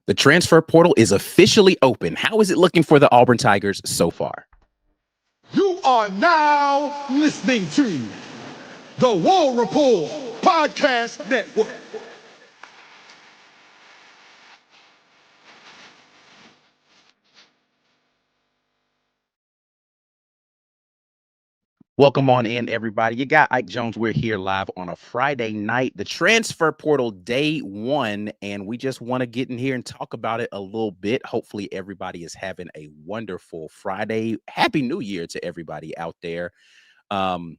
The transfer portal is officially open. How is it looking for the Auburn Tigers so far? You are now listening to the War Report Podcast Network. Welcome on in, everybody. You got Ike Jones. We're here live on a Friday night, the transfer portal day one, and we just want to get in here and talk about it a little bit. Hopefully, everybody is having a wonderful Friday. Happy New Year to everybody out there. Um,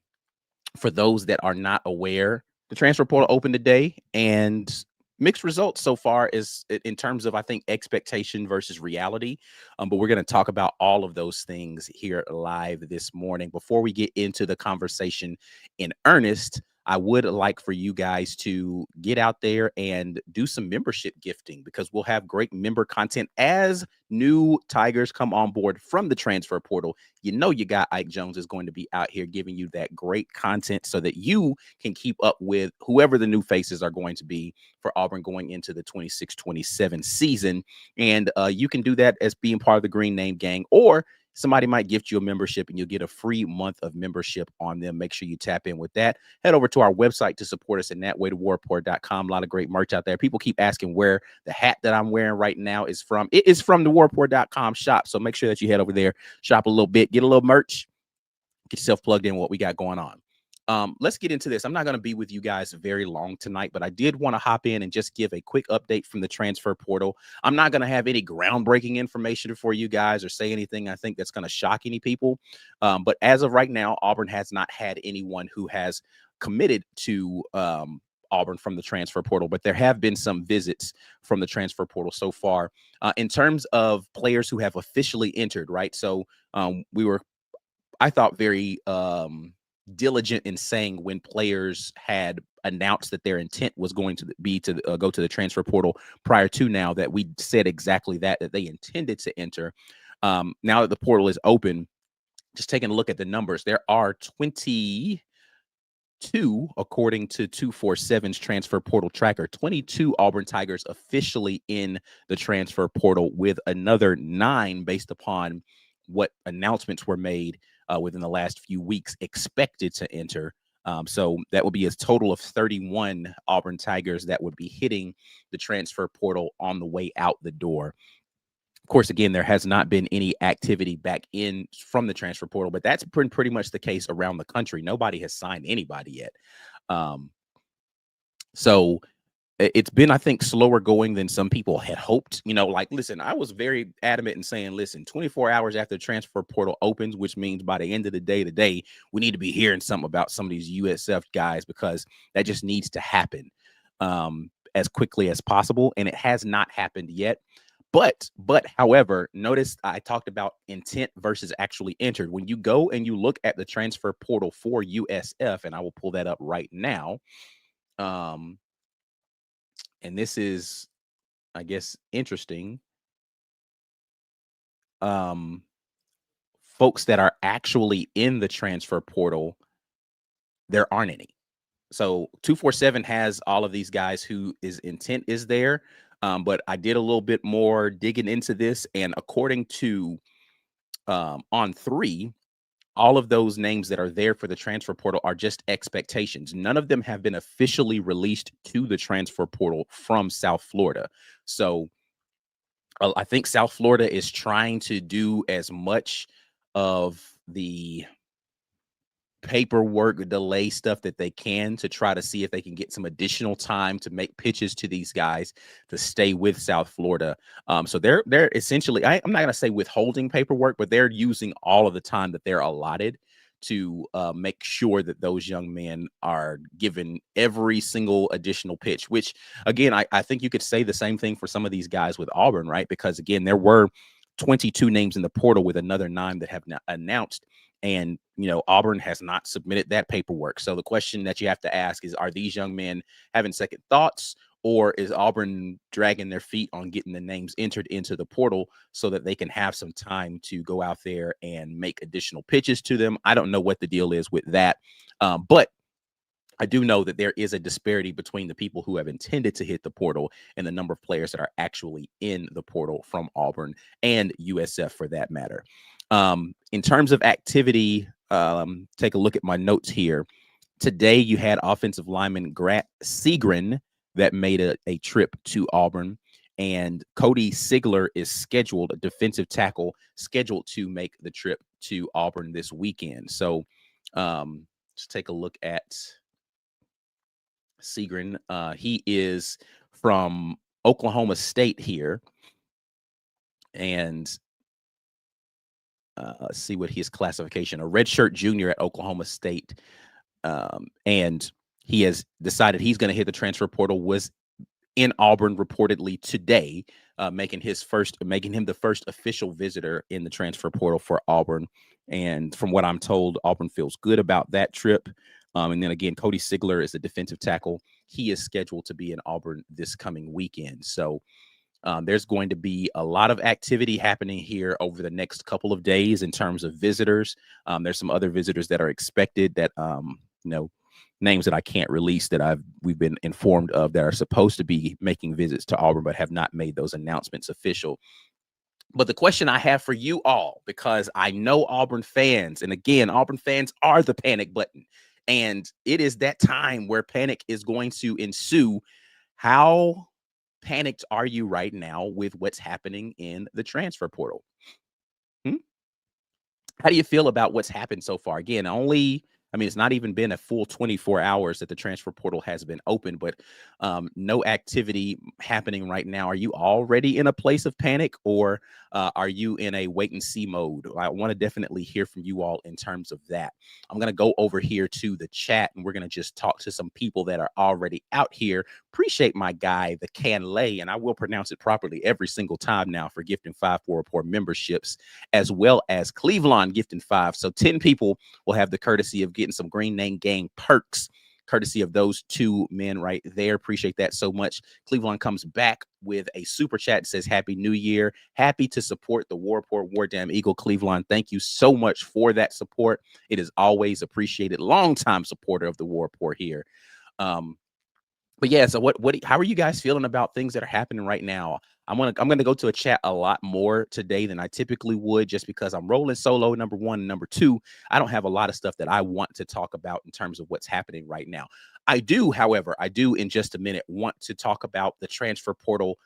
for those that are not aware, the transfer portal opened today, and mixed results so far is in terms of, I think, expectation versus reality. But we're going to talk about all of those things here live this morning. Before we get into the conversation in earnest, I would like for you guys to get out there and do some membership gifting, because we'll have great member content as new Tigers come on board from the transfer portal. You know, you got Ike Jones is going to be out here giving you that great content so that you can keep up with whoever the new faces are going to be for Auburn going into the 26-27 season. And you can do that as being part of the Green Name Gang, or somebody might gift you a membership and you'll get a free month of membership on them. Make sure you tap in with that. Head over to our website to support us in that way, to warreport.com. A lot of great merch out there. People keep asking where the hat that I'm wearing right now is from. It is from the warreport.com shop. So make sure that you head over there, shop a little bit, get a little merch, get yourself plugged in what we got going on. Let's get into this. I'm not going to be with you guys very long tonight, but I did want to hop in and just give a quick update from the transfer portal. I'm not going to have any groundbreaking information for you guys or say anything I think that's going to shock any people. But as of right now, Auburn has not had anyone who has committed to Auburn from the transfer portal, but there have been some visits from the transfer portal so far. In terms of players who have officially entered, right? So we were, I thought, very diligent in saying when players had announced that their intent was going to be to go to the transfer portal prior to now, that we said exactly that they intended to enter. Now that the portal is open, just taking a look at the numbers, there are 22, according to 247's transfer portal tracker, 22 Auburn Tigers officially in the transfer portal, with another 9 based upon what announcements were made within the last few weeks expected to enter. So that would be a total of 31 Auburn Tigers that would be hitting the transfer portal on the way out the door. Of course, again, there has not been any activity back in from the transfer portal, but that's pretty much the case around the country. Nobody has signed anybody yet. So it's been, I think, slower going than some people had hoped. You know, like, listen, I was very adamant in saying, listen, 24 hours after the transfer portal opens, which means by the end of the day today, we need to be hearing something about some of these USF guys, because that just needs to happen as quickly as possible. And it has not happened yet. But however, notice I talked about intent versus actually entered. When you go and you look at the transfer portal for USF, and I will pull that up right now. And this is, I guess, interesting. Folks that are actually in the transfer portal, there aren't any. So 247 has all of these guys who is intent is there. But I did a little bit more digging into this, and according to On3, all of those names that are there for the transfer portal are just expectations. None of them have been officially released to the transfer portal from South Florida. So I think South Florida is trying to do as much of the paperwork delay stuff that they can to try to see if they can get some additional time to make pitches to these guys to stay with South Florida. So they're essentially, I'm not going to say withholding paperwork, but they're using all of the time that they're allotted to make sure that those young men are given every single additional pitch, which, again, I think you could say the same thing for some of these guys with Auburn, right? Because, again, there were 22 names in the portal with another 9 that have not announced. And, you know, Auburn has not submitted that paperwork. So the question that you have to ask is, are these young men having second thoughts, or is Auburn dragging their feet on getting the names entered into the portal so that they can have some time to go out there and make additional pitches to them? I don't know what the deal is with that. But I do know that there is a disparity between the people who have intended to hit the portal and the number of players that are actually in the portal from Auburn and USF for that matter. In terms of activity, take a look at my notes here. Today, you had offensive lineman Grant Segrin that made a trip to Auburn, and Cody Sigler is scheduled, a defensive tackle, scheduled to make the trip to Auburn this weekend. So let's take a look at Segrin. He is from Oklahoma State here. And let's see what his classification, a redshirt junior at Oklahoma State. And he has decided he's going to hit the transfer portal, was in Auburn reportedly today, making him the first official visitor in the transfer portal for Auburn. And from what I'm told, Auburn feels good about that trip. And then again, Cody Sigler is a defensive tackle. He is scheduled to be in Auburn this coming weekend. So there's going to be a lot of activity happening here over the next couple of days in terms of visitors. There's some other visitors that are expected that, names that I can't release that we've been informed of that are supposed to be making visits to Auburn, but have not made those announcements official. But the question I have for you all, because I know Auburn fans, and again, Auburn fans are the panic button. And it is that time where panic is going to ensue. How panicked are you right now with what's happening in the transfer portal? How do you feel about what's happened so far? Again, it's not even been a full 24 hours that the transfer portal has been open, but no activity happening right now. Are you already in a place of panic, or are you in a wait and see mode? I want to definitely hear from you all in terms of that. I'm going to go over here to the chat, and we're going to just talk to some people that are already out here. Appreciate my guy, the Canlay, and I will pronounce it properly every single time now, for gifting 5 for Rapport memberships, as well as Cleveland gifting 5. So 10 people will have the courtesy of getting some Green Name Gang perks, courtesy of those 2 men right there. Appreciate that so much. Cleveland comes back with a super chat that says, Happy New Year. Happy to support the War Report, War Damn Eagle. Cleveland, thank you so much for that support. It is always appreciated. Longtime supporter of the War Report here. But yeah, so how are you guys feeling about things that are happening right now? I'm gonna go to a chat a lot more today than I typically would, just because I'm rolling solo, number one. Number two, I don't have a lot of stuff that I want to talk about in terms of what's happening right now. However, I do in just a minute want to talk about the transfer portal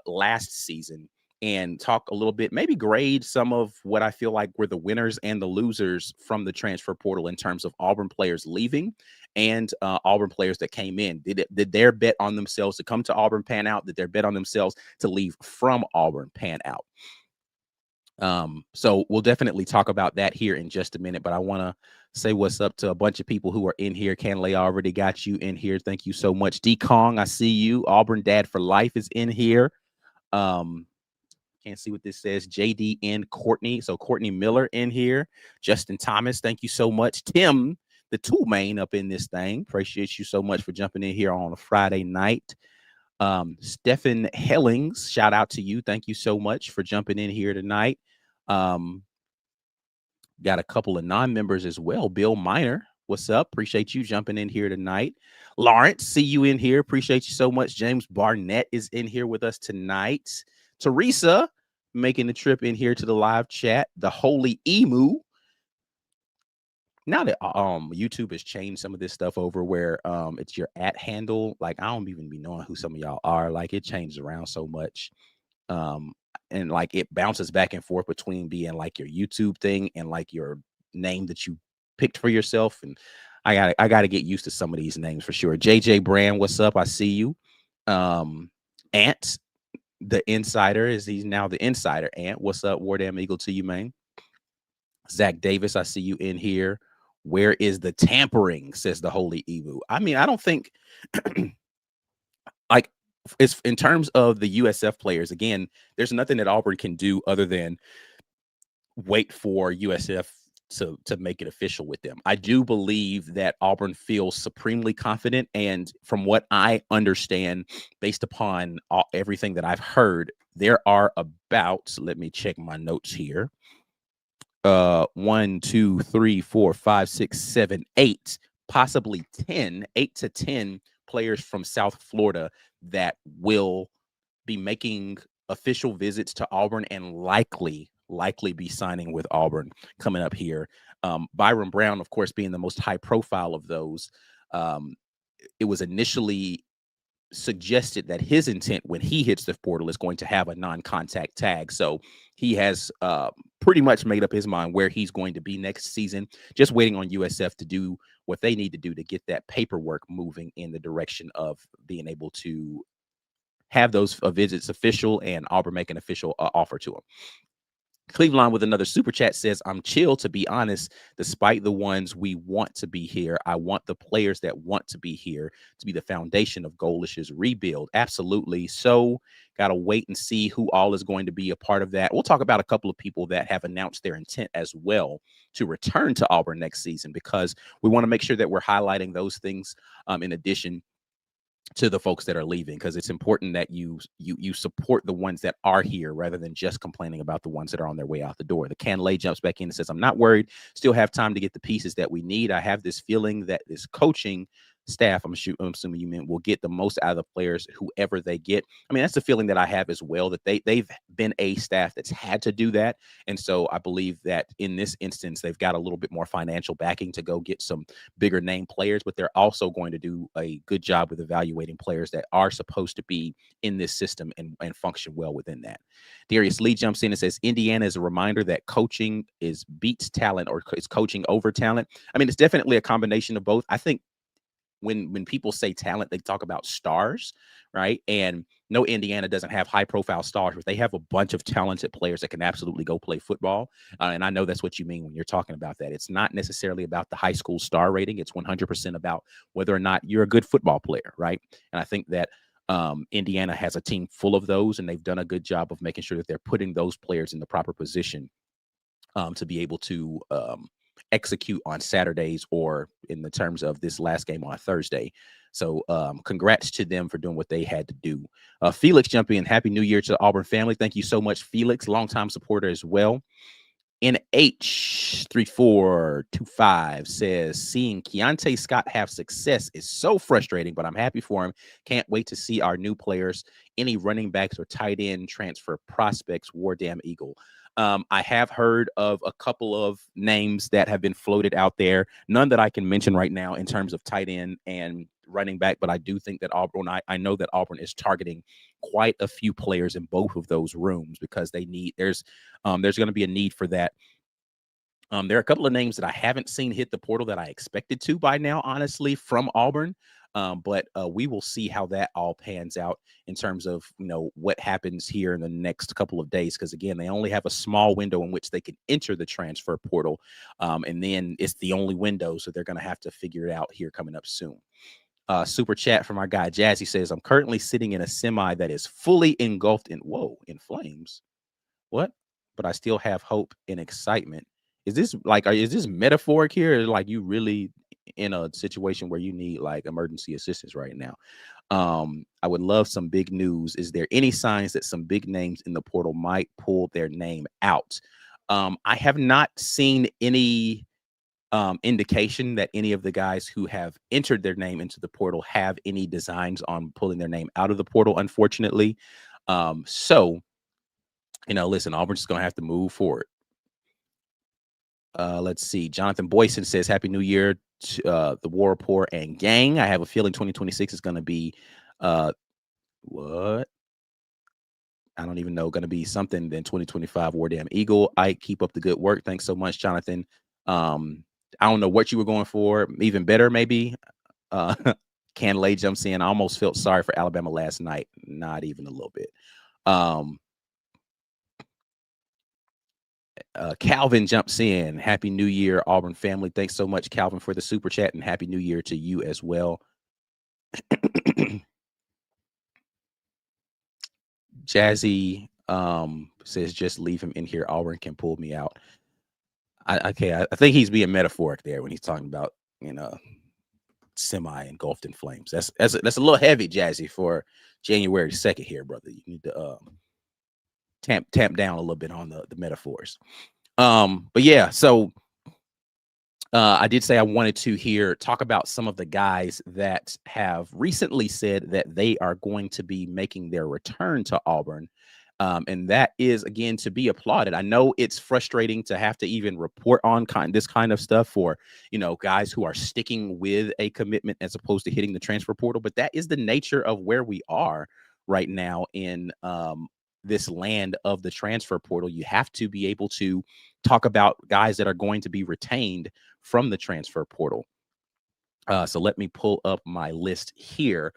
last season, and talk a little bit, maybe grade some of what I feel like were the winners and the losers from the transfer portal in terms of Auburn players leaving and Auburn players that came in. Did their bet on themselves to come to Auburn pan out? Did their bet on themselves to leave from Auburn pan out? So we'll definitely talk about that here in just a minute, but I want to say what's up to a bunch of people who are in here. Canlay already got you in here. Thank you so much. D Kong, I see you. Auburn Dad for Life is in here. Can't see what this says. JDN Courtney. So Courtney Miller in here. Justin Thomas, thank you so much. Tim, the tool main up in this thing. Appreciate you so much for jumping in here on a Friday night. Stephen Hellings, shout out to you. Thank you so much for jumping in here tonight. Got a couple of non-members as well. Bill Miner, what's up? Appreciate you jumping in here tonight. Lawrence, see you in here. Appreciate you so much. James Barnett is in here with us tonight. Teresa making the trip in here to the live chat. The Holy Emu. Now that YouTube has changed some of this stuff over where it's your @ handle, like I don't even be knowing who some of y'all are. Like it changes around so much. And like it bounces back and forth between being like your YouTube thing and like your name that you picked for yourself. And I gotta get used to some of these names for sure. JJ Brand, what's up? I see you. Ant, the insider, he's now the insider. Ant, what's up? War Damn Eagle to you, man. Zach Davis, I see you in here. Where is the tampering? Says the Holy Emu. I mean, I don't think like it's in terms of the USF players. Again, there's nothing that Auburn can do other than wait for USF to make it official with them. I do believe that Auburn feels supremely confident, and from what I understand, based upon everything that I've heard, there are about, let me check my notes here. 1, 2, 3, 4, 5, 6, 7, 8 possibly 8 to 10 players from South Florida that will be making official visits to Auburn and likely be signing with Auburn coming up here. Byron Brown, of course, being the most high profile of those. It was initially suggested that his intent when he hits the portal is going to have a non-contact tag. So he has pretty much made up his mind where he's going to be next season, just waiting on USF to do what they need to do to get that paperwork moving in the direction of being able to have those visits official and Auburn make an official offer to him. Cleveland with another super chat says, I'm chill, to be honest, despite the ones we want to be here. I want the players that want to be here to be the foundation of Golish's rebuild. Absolutely. So got to wait and see who all is going to be a part of that. We'll talk about a couple of people that have announced their intent as well to return to Auburn next season, because we want to make sure that we're highlighting those things in addition to the folks that are leaving, because it's important that you support the ones that are here rather than just complaining about the ones that are on their way out the door. The Canlay jumps back in and says, I'm not worried, still have time to get the pieces that we need. I have this feeling that this coaching staff, I'm assuming you meant, will get the most out of the players, whoever they get. I mean, that's the feeling that I have as well, that they've been a staff that's had to do that. And so I believe that in this instance, they've got a little bit more financial backing to go get some bigger name players, but they're also going to do a good job with evaluating players that are supposed to be in this system and function well within that. Darius Lee jumps in and says, Indiana is a reminder that coaching beats talent, or is coaching over talent. I mean, it's definitely a combination of both. I think when people say talent, they talk about stars, right? And no, Indiana doesn't have high profile stars, but they have a bunch of talented players that can absolutely go play football. And I know that's what you mean when you're talking about that. It's not necessarily about the high school star rating. It's 100% about whether or not you're a good football player, right? And I think that Indiana has a team full of those, and they've done a good job of making sure that they're putting those players in the proper position to be able to execute on Saturdays, or in the terms of this last game on Thursday. So congrats to them for doing what they had to do. Felix jump in. Happy New Year to the Auburn family. Thank you so much, Felix, longtime supporter as well. NH3425 says, seeing Keontae Scott have success is so frustrating, but I'm happy for him. Can't wait to see our new players. Any running backs or tight end transfer prospects? War Damn Eagle. I have heard of a couple of names that have been floated out there. None that I can mention right now in terms of tight end and running back, but I do think that Auburn, I know that Auburn is targeting quite a few players in both of those rooms, because there's going to be a need for that. There are a couple of names that I haven't seen hit the portal that I expected to by now, honestly, from Auburn. But we will see how that all pans out in terms of, what happens here in the next couple of days. Because, again, they only have a small window in which they can enter the transfer portal. And then it's the only window. So they're going to have to figure it out here coming up soon. Super chat from our guy Jazzy says, I'm currently sitting in a semi that is fully engulfed in flames. What? But I still have hope and excitement. Is this metaphoric here? Or like you really in a situation where you need like emergency assistance right now? I would love some big news. Is there any signs that some big names in the portal might pull their name out? I have not seen any indication that any of the guys who have entered their name into the portal have any designs on pulling their name out of the portal, unfortunately. So, listen, Auburn's just going to have to move forward. Let's see. Jonathan Boyson says, Happy New Year to the War Report and gang. I have a feeling 2026 is going to be what? I don't even know, going to be something than 2025 War Damn Eagle. I keep up the good work. Thanks so much, Jonathan. I don't know what you were going for. Even better, maybe. Canlay jumps in. I almost felt sorry for Alabama last night. Not even a little bit. Calvin jumps in. Happy New Year, Auburn family. Thanks so much, Calvin, for the super chat, and Happy New Year to you as well. Jazzy says, just leave him in here. Auburn can pull me out. I think he's being metaphoric there when he's talking about, semi engulfed in flames. That's a little heavy, Jazzy, for January 2nd here, brother. You need to tamp down a little bit on the metaphors. But yeah, so I did say I wanted to talk about some of the guys that have recently said that they are going to be making their return to Auburn. And that is, again, to be applauded. I know it's frustrating to have to even report on this kind of stuff for, guys who are sticking with a commitment as opposed to hitting the transfer portal. But that is the nature of where we are right now in this land of the transfer portal. You have to be able to talk about guys that are going to be retained from the transfer portal. So let me pull up my list here.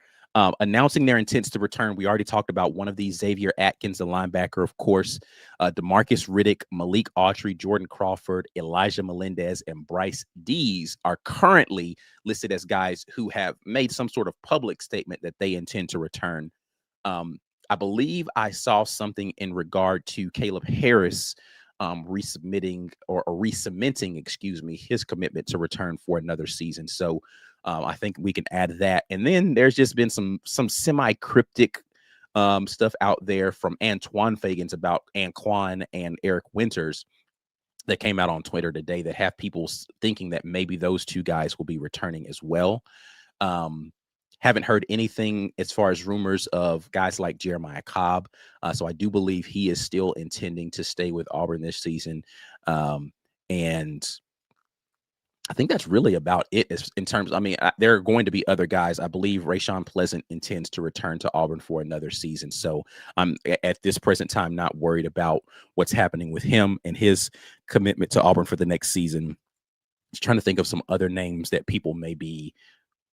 Announcing their intents to return. We already talked about one of these, Xavier Atkins, the linebacker, of course, DeMarcus Riddick, Malik Autry, Jordan Crawford, Elijah Melendez, and Bryce Dees are currently listed as guys who have made some sort of public statement that they intend to return. I believe I saw something in regard to Caleb Harris resubmitting or re-cementing, his commitment to return for another season. So I think we can add that. And then there's just been some semi-cryptic stuff out there from Antoine Fagans about Anquan and Eric Winters that came out on Twitter today that have people thinking that maybe those two guys will be returning as well. Haven't heard anything as far as rumors of guys like Jeremiah Cobb. So I do believe he is still intending to stay with Auburn this season. And I think that's really about it in terms. There are going to be other guys. I believe Rayshawn Pleasant intends to return to Auburn for another season. So I'm at this present time not worried about what's happening with him and his commitment to Auburn for the next season. Just trying to think of some other names that people may be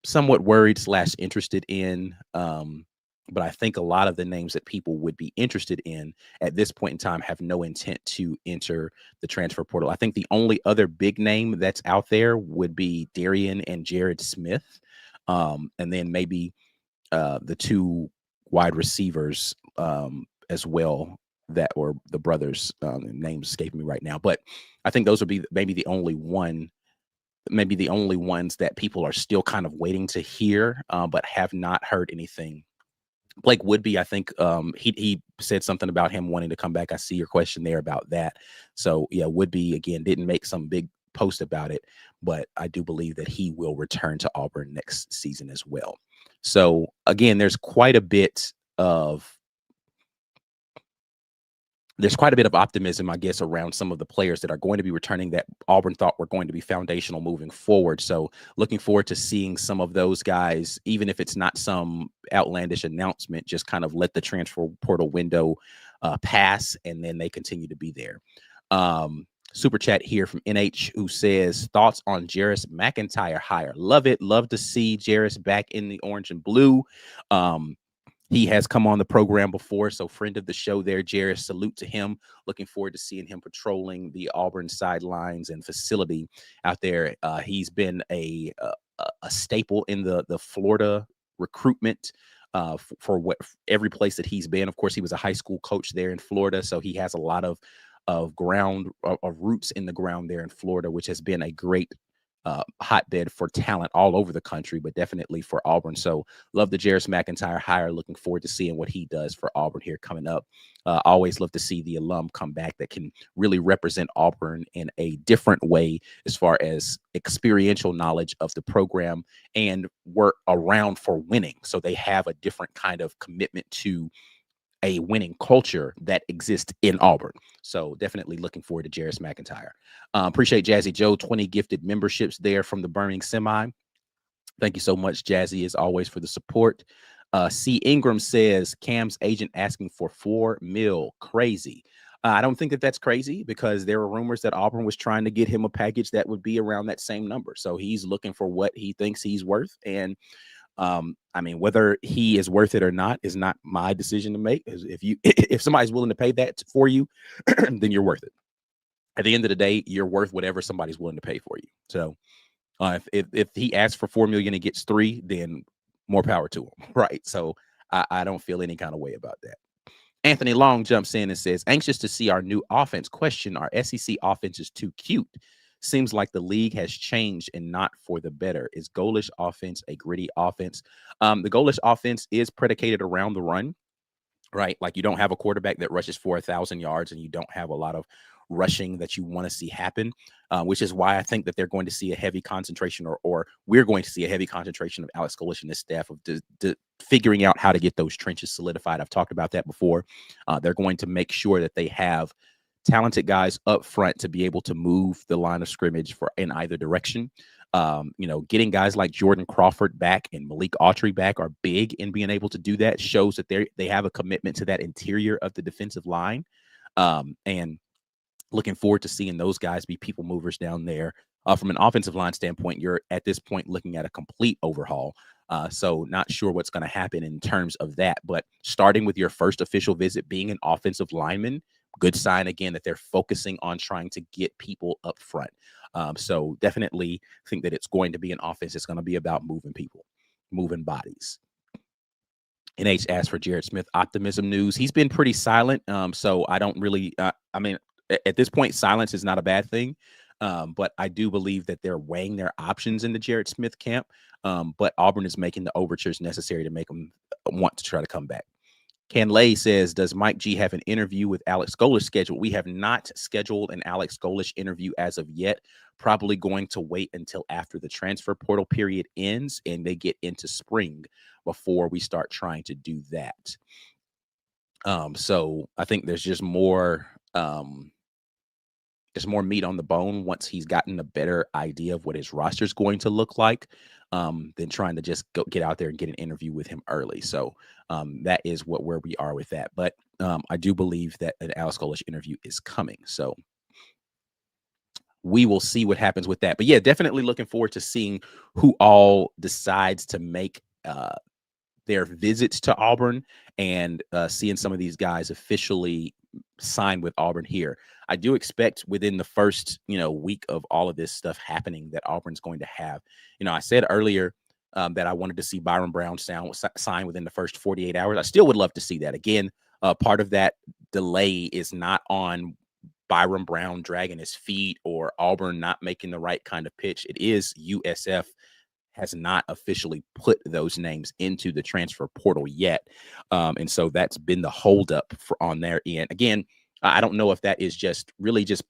somewhat worried / interested in. But I think a lot of the names that people would be interested in at this point in time have no intent to enter the transfer portal. I think the only other big name that's out there would be Darian and Jared Smith. And then maybe the two wide receivers as well, or the brothers, names escape me right now. But I think those would be maybe the only ones that people are still kind of waiting to hear, but have not heard anything. Blake Woodby, I think he said something about him wanting to come back. I see your question there about that. So yeah, Woodby, again, didn't make some big post about it, but I do believe that he will return to Auburn next season as well. So again, there's quite a bit of optimism, I guess, around some of the players that are going to be returning that Auburn thought were going to be foundational moving forward. So looking forward to seeing some of those guys, even if it's not some outlandish announcement, just kind of let the transfer portal window pass, and then they continue to be there. Super chat here from NH, who says, thoughts on Jarris McIntyre hire? Love it. Love to see Jarris back in the orange and blue. He has come on the program before, so friend of the show there, Jarris, salute to him. Looking forward to seeing him patrolling the Auburn sidelines and facility out there. He's been a staple in the Florida recruitment for every place that he's been. Of course, he was a high school coach there in Florida, so he has a lot of roots in the ground there in Florida, which has been a great hotbed for talent all over the country, but definitely for Auburn. So love the Jarris McIntyre hire. Looking forward to seeing what he does for Auburn here coming up. Always love to see the alum come back that can really represent Auburn in a different way as far as experiential knowledge of the program and work around for winning. So they have a different kind of commitment to a winning culture that exists in Auburn. So definitely looking forward to Jarris McIntyre. Appreciate Jazzy Joe, 20 gifted memberships there from the Burning Semi. Thank you so much, Jazzy, as always, for the support. C. Ingram says, Cam's agent asking for $4 million. Crazy. I don't think that that's crazy, because there were rumors that Auburn was trying to get him a package that would be around that same number. So he's looking for what he thinks he's worth. And whether he is worth it or not is not my decision to make. If somebody's willing to pay that for you, then you're worth it. At the end of the day, you're worth whatever somebody's willing to pay for you. So if he asks for $4 million and gets $3 million, then more power to him, right? So I don't feel any kind of way about that. Anthony Long jumps in and says, anxious to see our new offense. Question, our SEC offense is too cute. Seems like the league has changed and not for the better. Is Golesh offense a gritty offense? The Golesh offense is predicated around the run, right? Like, you don't have a quarterback that rushes for 1,000 yards, and you don't have a lot of rushing that you want to see happen, which is why I think that they're going to see a heavy concentration, or we're going to see a heavy concentration of Alex Golesh and his staff of figuring out how to get those trenches solidified. I've talked about that before. They're going to make sure that they have talented guys up front to be able to move the line of scrimmage in either direction. Getting guys like Jordan Crawford back and Malik Autry back are big in being able to do that. Shows that they have a commitment to that interior of the defensive line. And looking forward to seeing those guys be people movers down there. From an offensive line standpoint, you're at this point looking at a complete overhaul. So not sure what's going to happen in terms of that. But starting with your first official visit being an offensive lineman, good sign again that they're focusing on trying to get people up front. So definitely think that it's going to be an offense that's going to be about moving people, moving bodies. NH asked for Jared Smith optimism news. He's been pretty silent. So I don't really, at this point, silence is not a bad thing. But I do believe that they're weighing their options in the Jared Smith camp. But Auburn is making the overtures necessary to make them want to try to come back. Ken Lay says, does Mike G have an interview with Alex Golesh scheduled? We have not scheduled an Alex Golesh interview as of yet. Probably going to wait until after the transfer portal period ends and they get into spring before we start trying to do that. So I think there's just more meat on the bone once he's gotten a better idea of what his roster is going to look like, than trying to just get out there and get an interview with him early. So that is where we are with that. But I do believe that an Alex Golesh interview is coming. So we will see what happens with that. But yeah, definitely looking forward to seeing who all decides to make their visits to Auburn and seeing some of these guys officially sign with Auburn here. I do expect within the first, week of all of this stuff happening that Auburn's going to have. I said earlier that I wanted to see Byron Brown sign within the first 48 hours. I still would love to see that. Again, part of that delay is not on Byron Brown dragging his feet or Auburn not making the right kind of pitch. It is USF has not officially put those names into the transfer portal yet. And so that's been the holdup on their end. Again, I don't know if that is just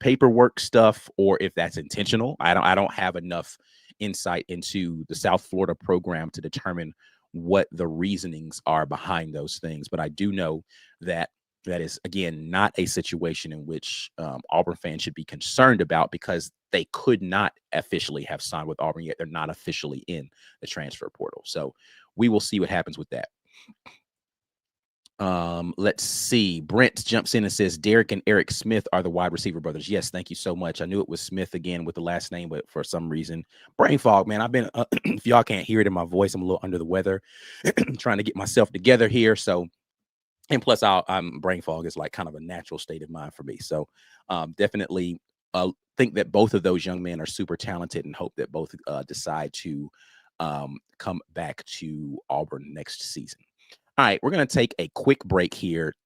paperwork stuff or if that's intentional. I don't have enough insight into the South Florida program to determine what the reasonings are behind those things. But I do know that is, again, not a situation in which Auburn fans should be concerned about because they could not officially have signed with Auburn yet. They're not officially in the transfer portal. So we will see what happens with that. Let's see. Brent jumps in and says Derek and Eric Smith are the wide receiver brothers. Yes, thank you so much. I knew it was Smith again with the last name, but for some reason, brain fog, man. I've been, if y'all can't hear it in my voice, I'm a little under the weather, trying to get myself together here. So, and plus, brain fog is like kind of a natural state of mind for me. So, definitely think that both of those young men are super talented and hope that both decide to come back to Auburn next season. All right, we're going to take a quick break here,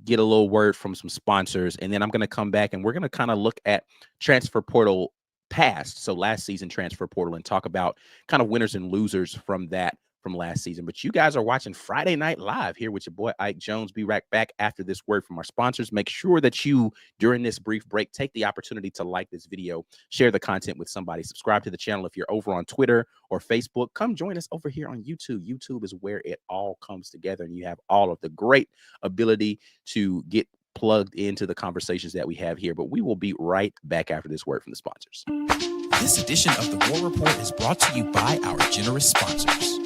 get a little word from some sponsors, and then I'm going to come back and we're going to kind of look at transfer portal past. So last season transfer portal and talk about kind of winners and losers from that from last season. But you guys are watching Friday Night Live here with your boy Ike Jones. Be right back after this word from our sponsors. Make sure that you, during this brief break, take the opportunity to like this video, share the content with somebody, subscribe to the channel. If you're over on Twitter or Facebook, come join us over here on YouTube. YouTube is where it all comes together, and you have all of the great ability to get plugged into the conversations that we have here. But we will be right back after this word from the sponsors. This edition of the War Report is brought to you by our generous sponsors.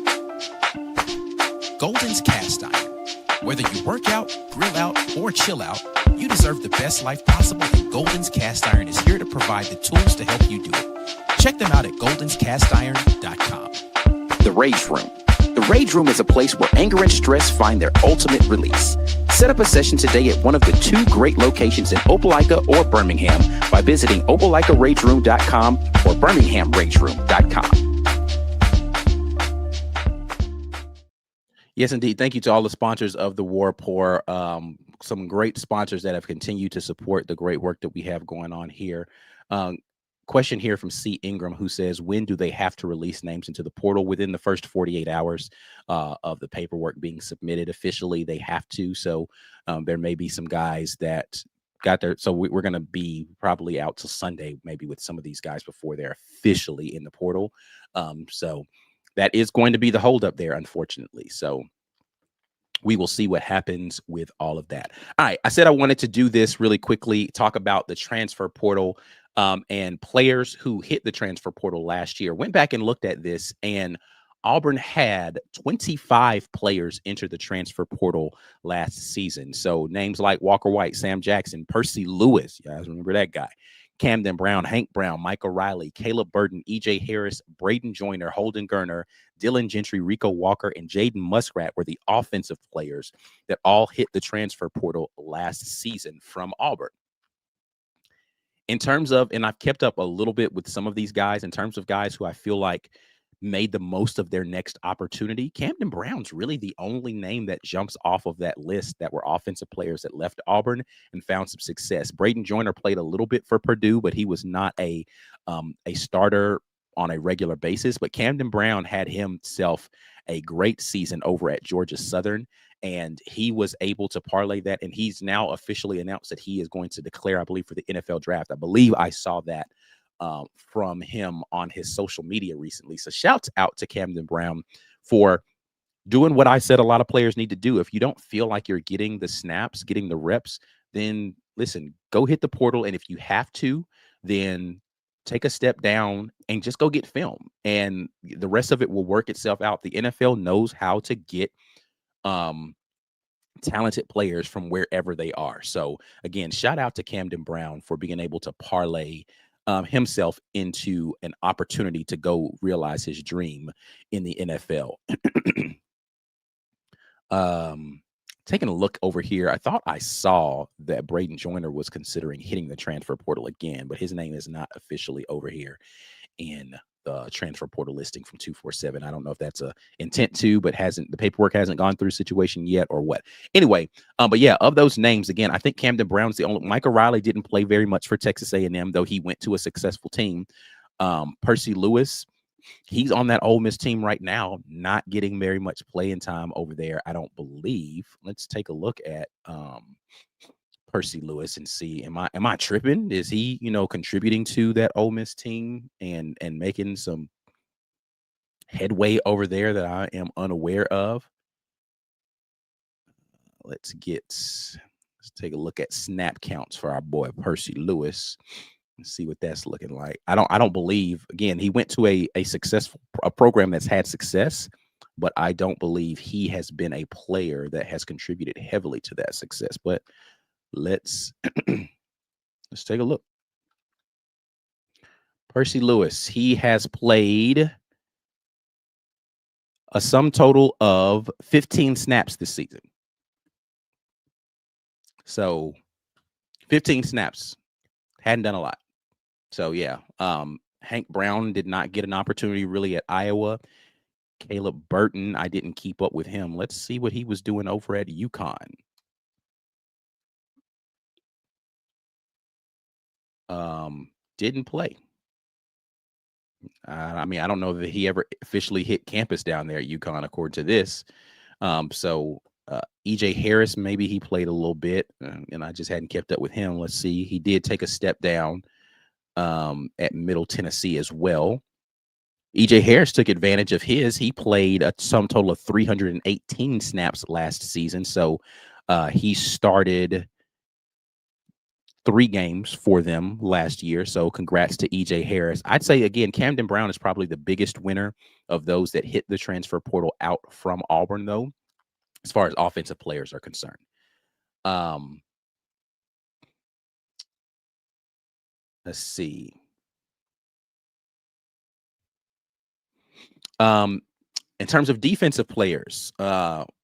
Golden's Cast Iron. Whether you work out, grill out, or chill out, you deserve the best life possible, and Golden's Cast Iron is here to provide the tools to help you do it. Check them out at goldenscastiron.com. The Rage Room. The Rage Room is a place where anger and stress find their ultimate release. Set up a session today at one of the 2 great locations in Opelika or Birmingham by visiting opelikaRageRoom.com or BirminghamRageRoom.com. Yes, indeed. Thank you to all the sponsors of the War Report. Some great sponsors that have continued to support the great work that we have going on here. Question here from C. Ingram, who says, when do they have to release names into the portal? Within the first 48 hours of the paperwork being submitted officially, they have to. So there may be some guys that got there. So we're going to be probably out till Sunday, maybe with some of these guys before they're officially in the portal. So that is going to be the holdup there, unfortunately. So we will see what happens with all of that. All right. I said I wanted to do this really quickly, talk about the transfer portal and players who hit the transfer portal last year. Went back and looked at this, and Auburn had 25 players enter the transfer portal last season. So names like Walker White, Sam Jackson, Percy Lewis. You guys remember that guy? Camden Brown, Hank Brown, Michael Riley, Caleb Burton, E.J. Harris, Braden Joyner, Holden Gerner, Dylan Gentry, Rico Walker, and Jaden Muskrat were the offensive players that all hit the transfer portal last season from Auburn. In terms of, and I've kept up a little bit with some of these guys, in terms of guys who I feel like made the most of their next opportunity, Camden Brown's really the only name that jumps off of that list that were offensive players that left Auburn and found some success. Braden Joyner played a little bit for Purdue, but he was not a starter on a regular basis. But Camden Brown had himself a great season over at Georgia Southern, and he was able to parlay that. And he's now officially announced that he is going to declare, I believe, for the NFL draft. I believe I saw that from him on his social media recently. So shouts out to Camden Brown for doing what I said a lot of players need to do. If you don't feel like you're getting the snaps, getting the reps, then listen, go hit the portal. And if you have to, then take a step down and just go get film. And the rest of it will work itself out. The NFL knows how to get talented players from wherever they are. So again, shout out to Camden Brown for being able to parlay himself into an opportunity to go realize his dream in the NFL. Taking a look over here, I thought I saw that Braden Joyner was considering hitting the transfer portal again, but his name is not officially over here in the transfer portal listing from 247. I don't know if that's a intent to, but the paperwork hasn't gone through situation yet or what. Anyway, but yeah, of those names, again, I think Camden Brown's the only. Michael Riley didn't play very much for Texas A&M, though he went to a successful team. Percy Lewis, he's on that Ole Miss team right now, not getting very much playing time over there, I don't believe. Let's take a look at Percy Lewis and see, am I tripping? Is he, contributing to that Ole Miss team and making some headway over there that I am unaware of? Let's take a look at snap counts for our boy Percy Lewis and see what that's looking like. I don't believe, again, he went to a successful program that's had success, but I don't believe he has been a player that has contributed heavily to that success. But let's take a look. Percy Lewis, he has played a sum total of 15 snaps this season. So 15 snaps, hadn't done a lot. So yeah, Hank Brown did not get an opportunity really at Iowa. Caleb Burton, I didn't keep up with him. Let's see what he was doing over at UConn. Didn't play. I don't know that he ever officially hit campus down there at UConn, according to this. So E.J. Harris, maybe he played a little bit, and I just hadn't kept up with him. Let's see. He did take a step down at Middle Tennessee as well. E.J. Harris took advantage of his. He played a sum total of 318 snaps last season. So he started 3 games for them last year. So congrats to E.J. Harris. I'd say, again, Camden Brown is probably the biggest winner of those that hit the transfer portal out from Auburn, though, as far as offensive players are concerned. Let's see. In terms of defensive players,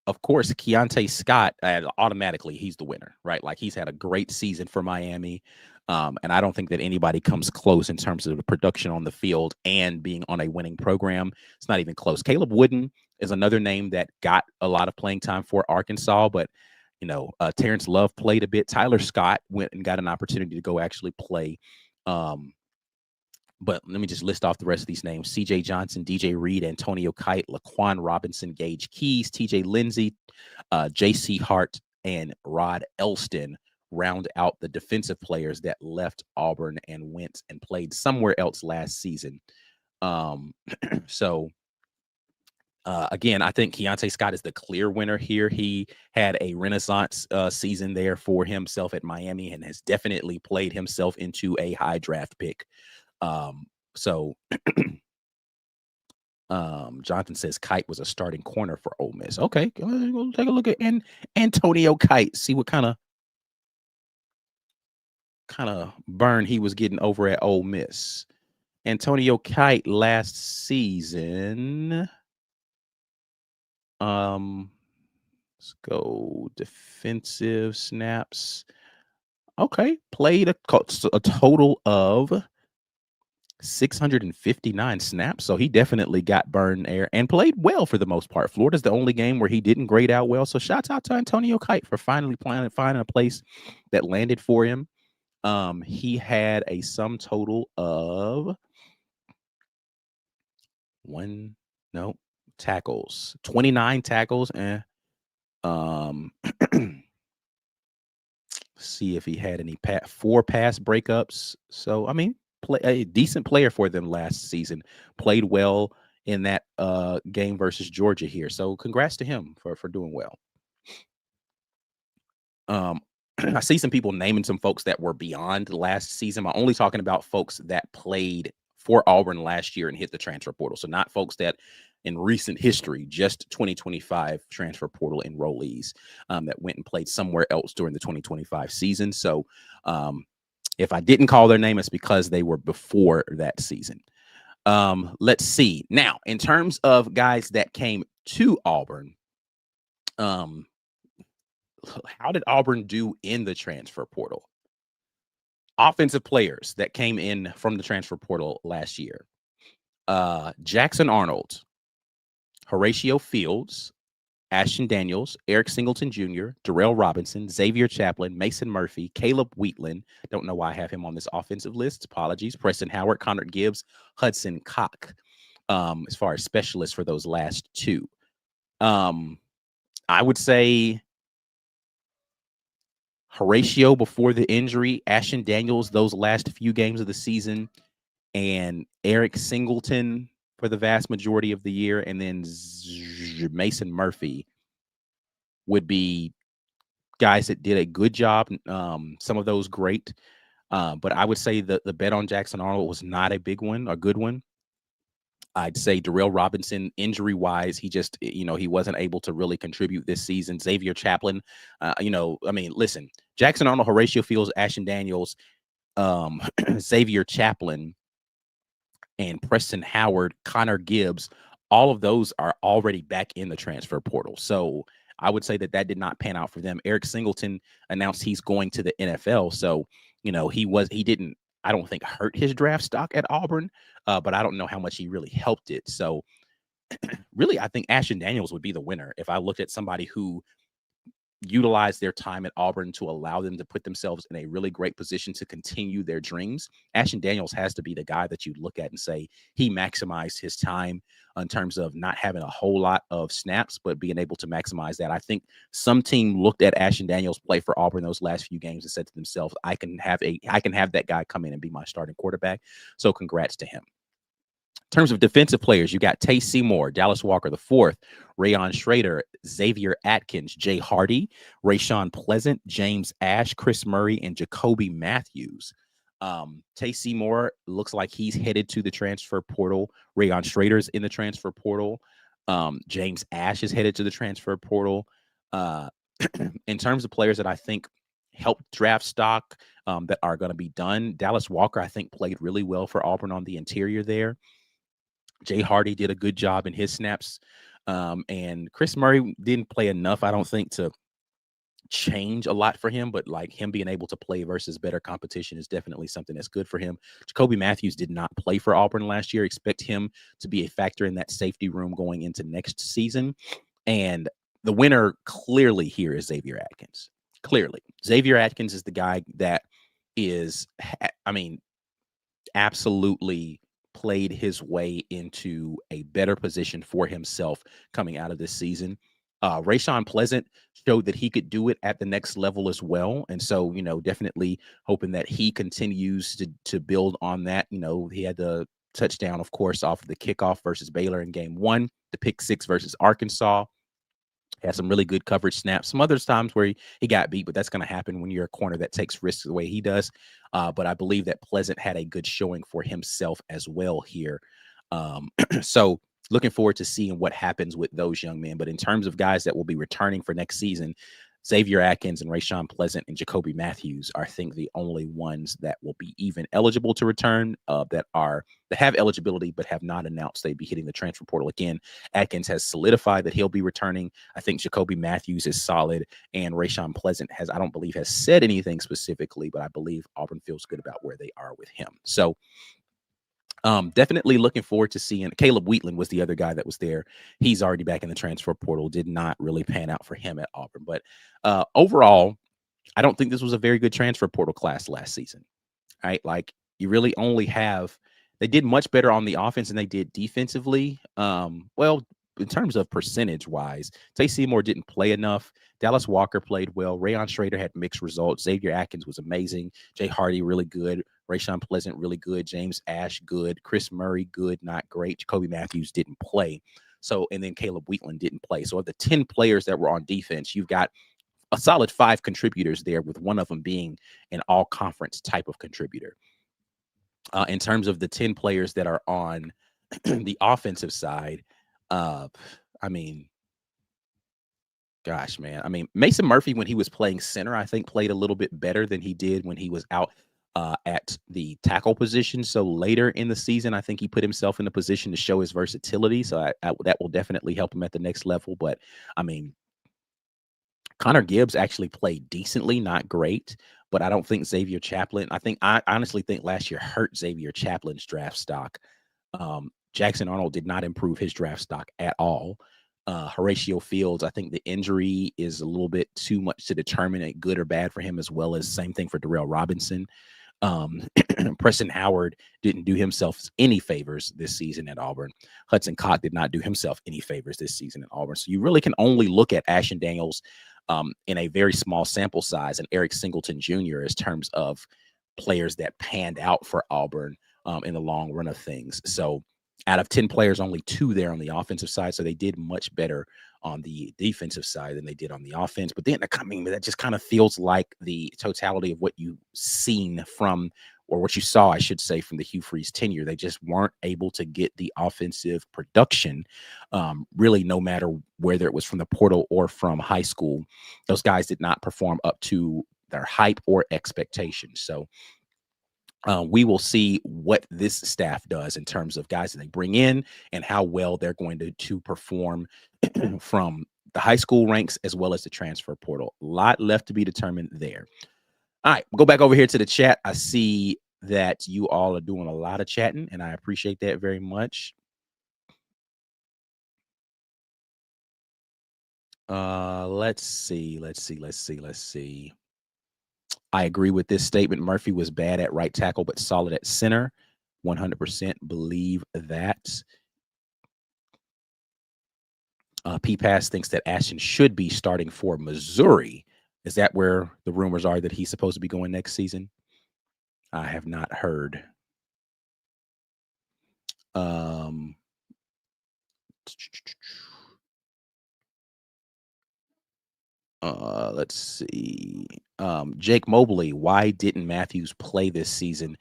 of course, Keontae Scott, automatically he's the winner, right? Like, he's had a great season for Miami. And I don't think that anybody comes close in terms of the production on the field and being on a winning program. It's not even close. Caleb Wooden is another name that got a lot of playing time for Arkansas, but Terrence Love played a bit. Tyler Scott went and got an opportunity to go actually play. But let me just list off the rest of these names. C.J. Johnson, DJ Reed, Antonio Kite, Laquan Robinson, Gage Keys, T.J. Lindsey, J.C. Hart, and Rod Elston round out the defensive players that left Auburn and went and played somewhere else last season. So again, I think Keionte Scott is the clear winner here. He had a renaissance season there for himself at Miami and has definitely played himself into a high draft pick. So Jonathan says Kite was a starting corner for Ole Miss. Okay, we'll take a look at Antonio Kite, see what kind of burn he was getting over at Ole Miss. Antonio Kite last season. Let's go defensive snaps. Okay, played a total of 659 snaps, so he definitely got burned there and played well for the most part. Florida's the only game where he didn't grade out well, so shouts out to Antonio Kite for finally finding a place that landed for him. He had a sum total of tackles, 29 tackles, and see if he had any 4 pass breakups. So I mean, a decent player for them last season. Played well in that game versus Georgia here. So congrats to him for doing well. I see some people naming some folks that were beyond last season. I'm only talking about folks that played for Auburn last year and hit the transfer portal. So not folks that in recent history, just 2025 transfer portal enrollees that went and played somewhere else during the 2025 season. So if I didn't call their name, it's because they were before that season. Let's see. Now, in terms of guys that came to Auburn, how did Auburn do in the transfer portal? Offensive players that came in from the transfer portal last year. Jackson Arnold, Horatio Fields, Ashton Daniels, Eric Singleton Jr., Darrell Robinson, Xavier Chaplin, Mason Murphy, Caleb Wheatland. Don't know why I have him on this offensive list. Apologies. Preston Howard, Connor Gibbs, Hudson Cock, as far as specialists for those last 2. I would say Horatio before the injury, Ashton Daniels those last few games of the season, and Eric Singleton for the vast majority of the year, and then Mason Murphy would be guys that did a good job. Some of those great, but I would say the bet on Jackson Arnold was not a big one, a good one. I'd say Darrell Robinson, injury-wise, he just, he wasn't able to really contribute this season. Xavier Chaplin, listen, Jackson Arnold, Horatio Fields, Ashton Daniels, Xavier Chaplin, and Preston Howard, Connor Gibbs, all of those are already back in the transfer portal. So I would say that did not pan out for them. Eric Singleton announced he's going to the NFL. So, he didn't, I don't think, hurt his draft stock at Auburn, but I don't know how much he really helped it. So really, I think Ashton Daniels would be the winner if I looked at somebody who utilized their time at Auburn to allow them to put themselves in a really great position to continue their dreams. Ashton Daniels has to be the guy that you look at and say he maximized his time in terms of not having a whole lot of snaps, but being able to maximize that. I think some team looked at Ashton Daniels play for Auburn those last few games and said to themselves, I can have that guy come in and be my starting quarterback. So congrats to him. In terms of defensive players, you got Tay Seymour, Dallas Walker IV, Rayon Schrader, Xavier Atkins, Jay Hardy, Rayshawn Pleasant, James Ash, Chris Murray, and Jacoby Matthews. Tay Seymour looks like he's headed to the transfer portal. Rayon Schrader's in the transfer portal. James Ash is headed to the transfer portal. In terms of players that I think helped draft stock that are going to be done, Dallas Walker, I think, played really well for Auburn on the interior there. Jay Hardy did a good job in his snaps. And Chris Murray didn't play enough, I don't think, to change a lot for him, but like him being able to play versus better competition is definitely something that's good for him. Jacoby Matthews did not play for Auburn last year. Expect him to be a factor in that safety room going into next season. And the winner clearly here is Xavier Atkins. Clearly. Xavier Atkins is the guy that is, absolutely played his way into a better position for himself coming out of this season. Rayshawn Pleasant showed that he could do it at the next level as well. And so, definitely hoping that he continues to build on that. He had the touchdown, of course, off of the kickoff versus Baylor in game 1, the pick 6 versus Arkansas. Had some really good coverage snaps. Some other times where he got beat, but that's going to happen when you're a corner that takes risks the way he does. But I believe that Pleasant had a good showing for himself as well here. So looking forward to seeing what happens with those young men. But in terms of guys that will be returning for next season, Xavier Atkins and Rayshawn Pleasant and Jacoby Matthews are, I think, the only ones that will be even eligible to return, that have eligibility but have not announced they'd be hitting the transfer portal. Again, Atkins has solidified that he'll be returning. I think Jacoby Matthews is solid, and Rayshawn Pleasant I don't believe has said anything specifically, but I believe Auburn feels good about where they are with him. So definitely looking forward to seeing. Caleb Wheatland was the other guy that was there. He's already back in the transfer portal. Did not really pan out for him at Auburn. But overall, I don't think this was a very good transfer portal class last season. Right? Like, you really only have – they did much better on the offense than they did defensively. Well, in terms of percentage-wise, Tay Seymour didn't play enough. Dallas Walker played well. Rayon Schrader had mixed results. Xavier Atkins was amazing. Jay Hardy, really good. Rayshawn Pleasant, really good. James Ash, good. Chris Murray, good, not great. Jacoby Matthews didn't play. So, and then Caleb Wheatland didn't play. So of the 10 players that were on defense, you've got a solid 5 contributors there, with one of them being an all-conference type of contributor. In terms of the 10 players that are on the offensive side, gosh, man. Mason Murphy, when he was playing center, I think played a little bit better than he did when he was out at the tackle position. So later in the season, I think he put himself in a position to show his versatility. So that will definitely help him at the next level. But Connor Gibbs actually played decently, not great. But I don't think Xavier Chaplin, I honestly think last year hurt Xavier Chaplin's draft stock. Jackson Arnold did not improve his draft stock at all. Horatio Fields, I think the injury is a little bit too much to determine it good or bad for him, as well as same thing for Darrell Robinson. Preston Howard didn't do himself any favors this season at Auburn. Hudson Cott did not do himself any favors this season at Auburn. So you really can only look at Ashton Daniels in a very small sample size, and Eric Singleton Jr. as terms of players that panned out for Auburn in the long run of things. So out of 10 players, only 2 there on the offensive side. So they did much better on the defensive side than they did on the offense. But then, that just kind of feels like the totality of what you've seen from, or what you saw, I should say, from the Hugh Freeze tenure. They just weren't able to get the offensive production, really, no matter whether it was from the portal or from high school. Those guys did not perform up to their hype or expectations. So we will see what this staff does in terms of guys that they bring in and how well they're going to perform from the high school ranks as well as the transfer portal. A lot left to be determined there. All right, we'll go back over here to the chat. I see that you all are doing a lot of chatting, and I appreciate that very much. Let's see. I agree with this statement. Murphy was bad at right tackle, but solid at center. 100% believe that. P-Pass thinks that Ashton should be starting for Missouri. Is that where the rumors are that he's supposed to be going next season? I have not heard. Let's see. Jake Mobley, why didn't Matthews play this season?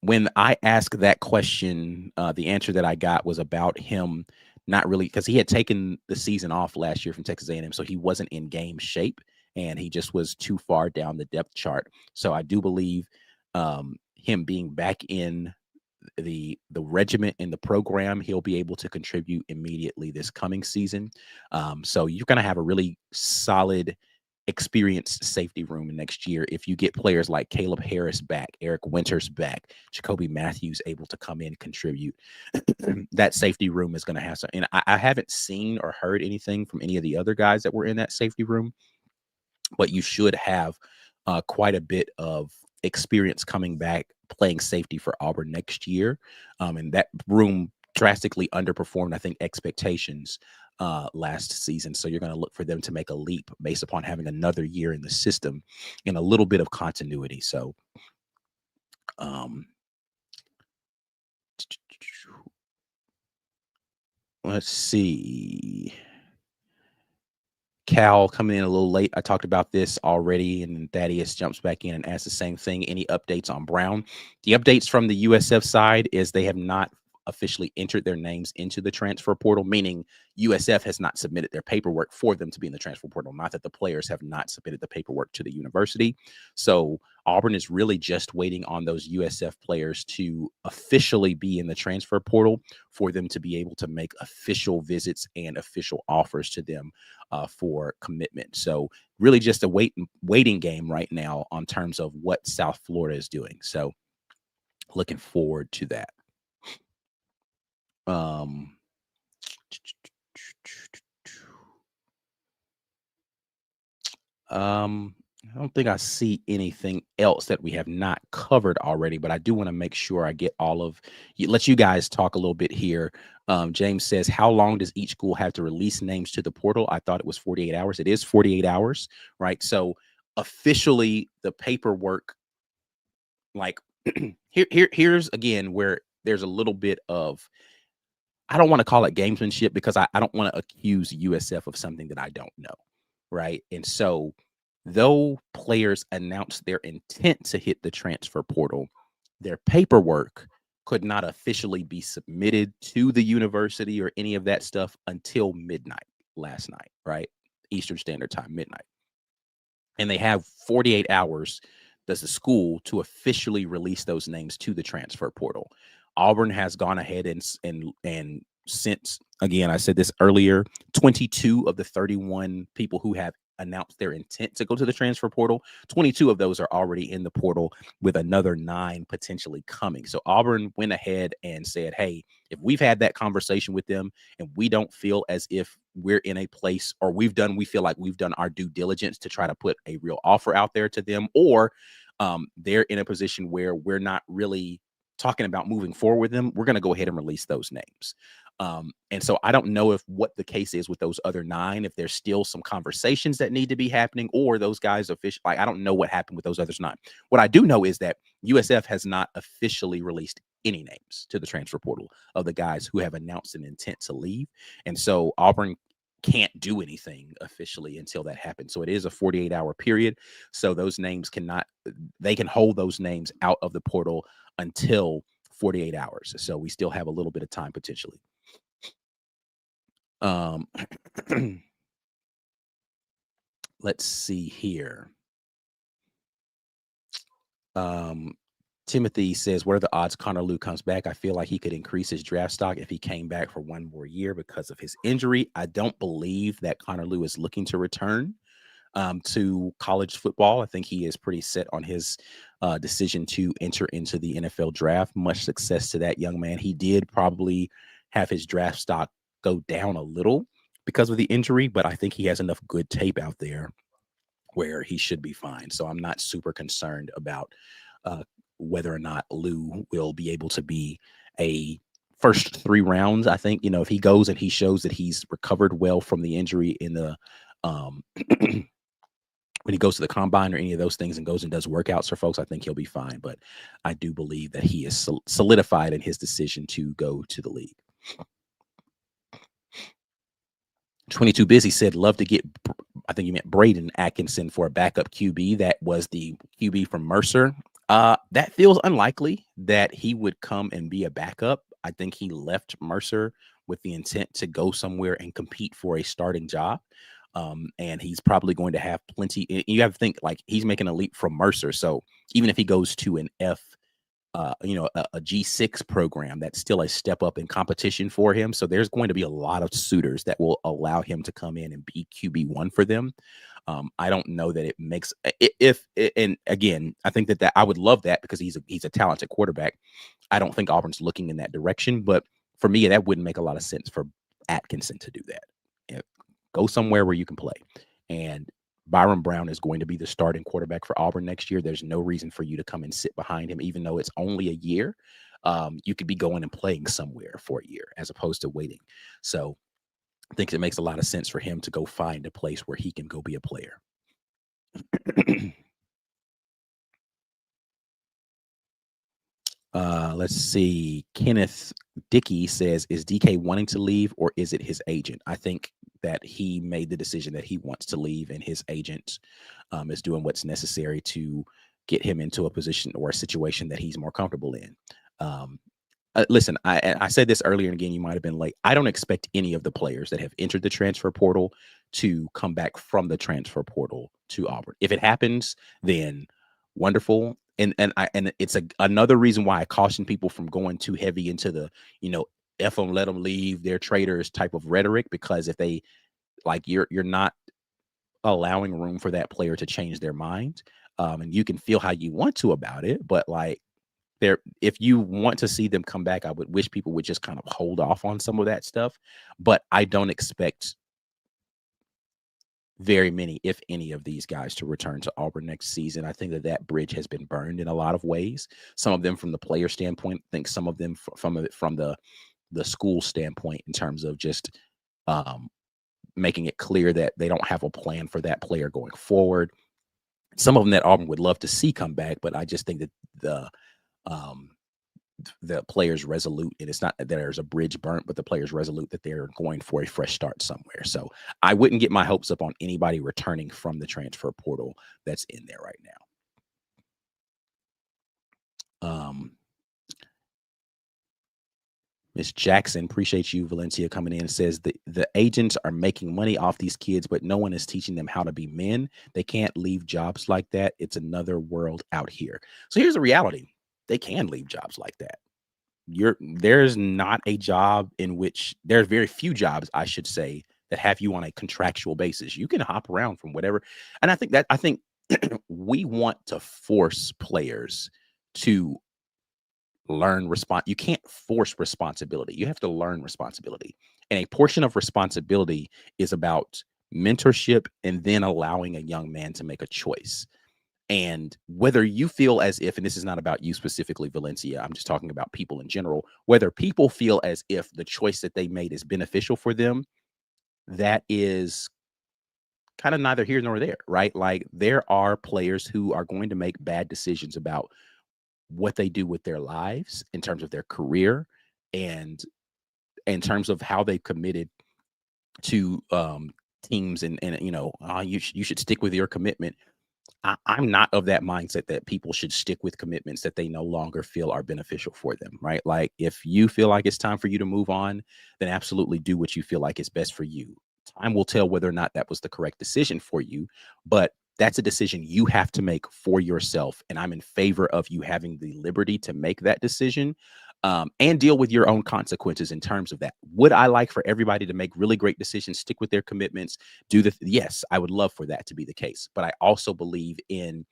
When I asked that question, the answer that I got was about him not really, because he had taken the season off last year from Texas A&M, so he wasn't in game shape, and he just was too far down the depth chart. So I do believe him being back in the regiment in the program, he'll be able to contribute immediately this coming season. So you're going to have a really solid, experienced safety room next year if you get players like Caleb Harris back, Eric Winters back, Jacoby Matthews able to come in and contribute. That safety room is going to have some, and I haven't seen or heard anything from any of the other guys that were in that safety room, but you should have quite a bit of experience coming back playing safety for Auburn next year. And that room drastically underperformed, I think, expectations last season. So you're going to look for them to make a leap based upon having another year in the system and a little bit of continuity. So, let's see. Cal coming in a little late. I talked about this already, and Thaddeus jumps back in and asks the same thing. Any updates on Brown? The updates from the USF side is they have not officially entered their names into the transfer portal, meaning USF has not submitted their paperwork for them to be in the transfer portal, not that the players have not submitted the paperwork to the university. So Auburn is really just waiting on those USF players to officially be in the transfer portal for them to be able to make official visits and official offers to them for commitment. So really just a waiting game right now on terms of what South Florida is doing. So looking forward to that. I don't think I see anything else that we have not covered already, but I do want to make sure I get all of you, let you guys talk a little bit here. James says, how long does each school have to release names to the portal? I thought it was 48 hours. It is 48 hours, right? So officially the paperwork, like here's again where there's a little bit of, I don't want to call it gamesmanship because I don't want to accuse USF of something that I don't know, right? And so though players announced their intent to hit the transfer portal, their paperwork could not officially be submitted to the university or any of that stuff until midnight last night, right? Eastern Standard Time, midnight. And they have 48 hours, does the school, to officially release those names to the transfer portal. Auburn has gone ahead and since, again, I said this earlier, 22 of the 31 people who have announced their intent to go to the transfer portal, 22 of those are already in the portal, with another 9 potentially coming. So Auburn went ahead and said, hey, if we've had that conversation with them and we don't feel as if we're in a place, or we feel like we've done our due diligence to try to put a real offer out there to them, or they're in a position where we're not really talking about moving forward with them, we're going to go ahead and release those names. And so I don't know if what the case is with those other 9, if there's still some conversations that need to be happening, or those guys officially, like, I don't know what happened with those others 9. What I do know is that USF has not officially released any names to the transfer portal of the guys who have announced an intent to leave. And so Auburn can't do anything officially until that happens. So it is a 48-hour period. So those names they can hold those names out of the portal until 48 hours. So we still have a little bit of time potentially. Let's see here. Timothy says, what are the odds Connor Lew comes back? I feel like he could increase his draft stock if he came back for one more year because of his injury. I don't believe that Connor Lew is looking to return to college football. I think he is pretty set on his decision to enter into the NFL draft. Much success to that young man. He did probably have his draft stock go down a little because of the injury, but I think he has enough good tape out there where he should be fine. So I'm not super concerned about whether or not Lew will be able to be a first 3 rounds. I think, if he goes and he shows that he's recovered well from the injury in the when he goes to the combine or any of those things and goes and does workouts for folks, I think he'll be fine. But I do believe that he is solidified in his decision to go to the league. 22 Busy said, love to get, I think you meant Braden Atkinson for a backup QB. That was the QB from Mercer. That feels unlikely that he would come and be a backup. I think he left Mercer with the intent to go somewhere and compete for a starting job. And he's probably going to have plenty. You have to think, like, he's making a leap from Mercer. So even if he goes to an a G6 program, that's still a step up in competition for him. So there's going to be a lot of suitors that will allow him to come in and be QB1 for them. I don't know that it makes and again, I think that I would love that because he's a talented quarterback. I don't think Auburn's looking in that direction, but for me, that wouldn't make a lot of sense for Atkinson to do that. Go somewhere where you can play. And Byron Brown is going to be the starting quarterback for Auburn next year. There's no reason for you to come and sit behind him, even though it's only a year. You could be going and playing somewhere for a year as opposed to waiting. So thinks it makes a lot of sense for him to go find a place where he can go be a player. Let's see. Kenneth Dickey says, is DK wanting to leave or is it his agent? I think that he made the decision that he wants to leave, and his agent is doing what's necessary to get him into a position or a situation that he's more comfortable in. Listen, I said this earlier, and again, you might have been late. I don't expect any of the players that have entered the transfer portal to come back from the transfer portal to Auburn. If it happens, then wonderful. And it's another reason why I caution people from going too heavy into the, F them, let them leave, they're traitors type of rhetoric, because if they you're not allowing room for that player to change their mind. And you can feel how you want to about it, but if you want to see them come back, I would wish people would just kind of hold off on some of that stuff. But I don't expect very many, if any, of these guys to return to Auburn next season. I think that bridge has been burned in a lot of ways. Some of them from the player standpoint, I think some of them from the school standpoint, in terms of just making it clear that they don't have a plan for that player going forward. Some of them that Auburn would love to see come back, but I just think that the players resolute, and it's not that there's a bridge burnt, but the players resolute that they're going for a fresh start somewhere. So I wouldn't get my hopes up on anybody returning from the transfer portal that's in there right now. Miss Jackson, appreciate you, Valencia, coming in, says the agents are making money off these kids, but no one is teaching them how to be men. They can't leave jobs like that. It's another world out here. So here's the reality. They can leave jobs like that. There's not a job in which there's very few jobs, I should say, that have you on a contractual basis. You can hop around from whatever. And I think we want to force players to learn you can't force responsibility. You have to learn responsibility. And a portion of responsibility is about mentorship and then allowing a young man to make a choice. And whether you feel as if, and this is not about you specifically, Valencia, I'm just talking about people in general, whether people feel as if the choice that they made is beneficial for them, that is kind of neither here nor there, right? Like, there are players who are going to make bad decisions about what they do with their lives in terms of their career and in terms of how they committed to teams, and you should stick with your commitment. I'm not of that mindset that people should stick with commitments that they no longer feel are beneficial for them, right? Like, if you feel like it's time for you to move on, then absolutely do what you feel like is best for you. Time will tell whether or not that was the correct decision for you, but that's a decision you have to make for yourself. And I'm in favor of you having the liberty to make that decision and deal with your own consequences in terms of that. Would I like for everybody to make really great decisions, stick with their commitments, yes, I would love for that to be the case. But I also believe in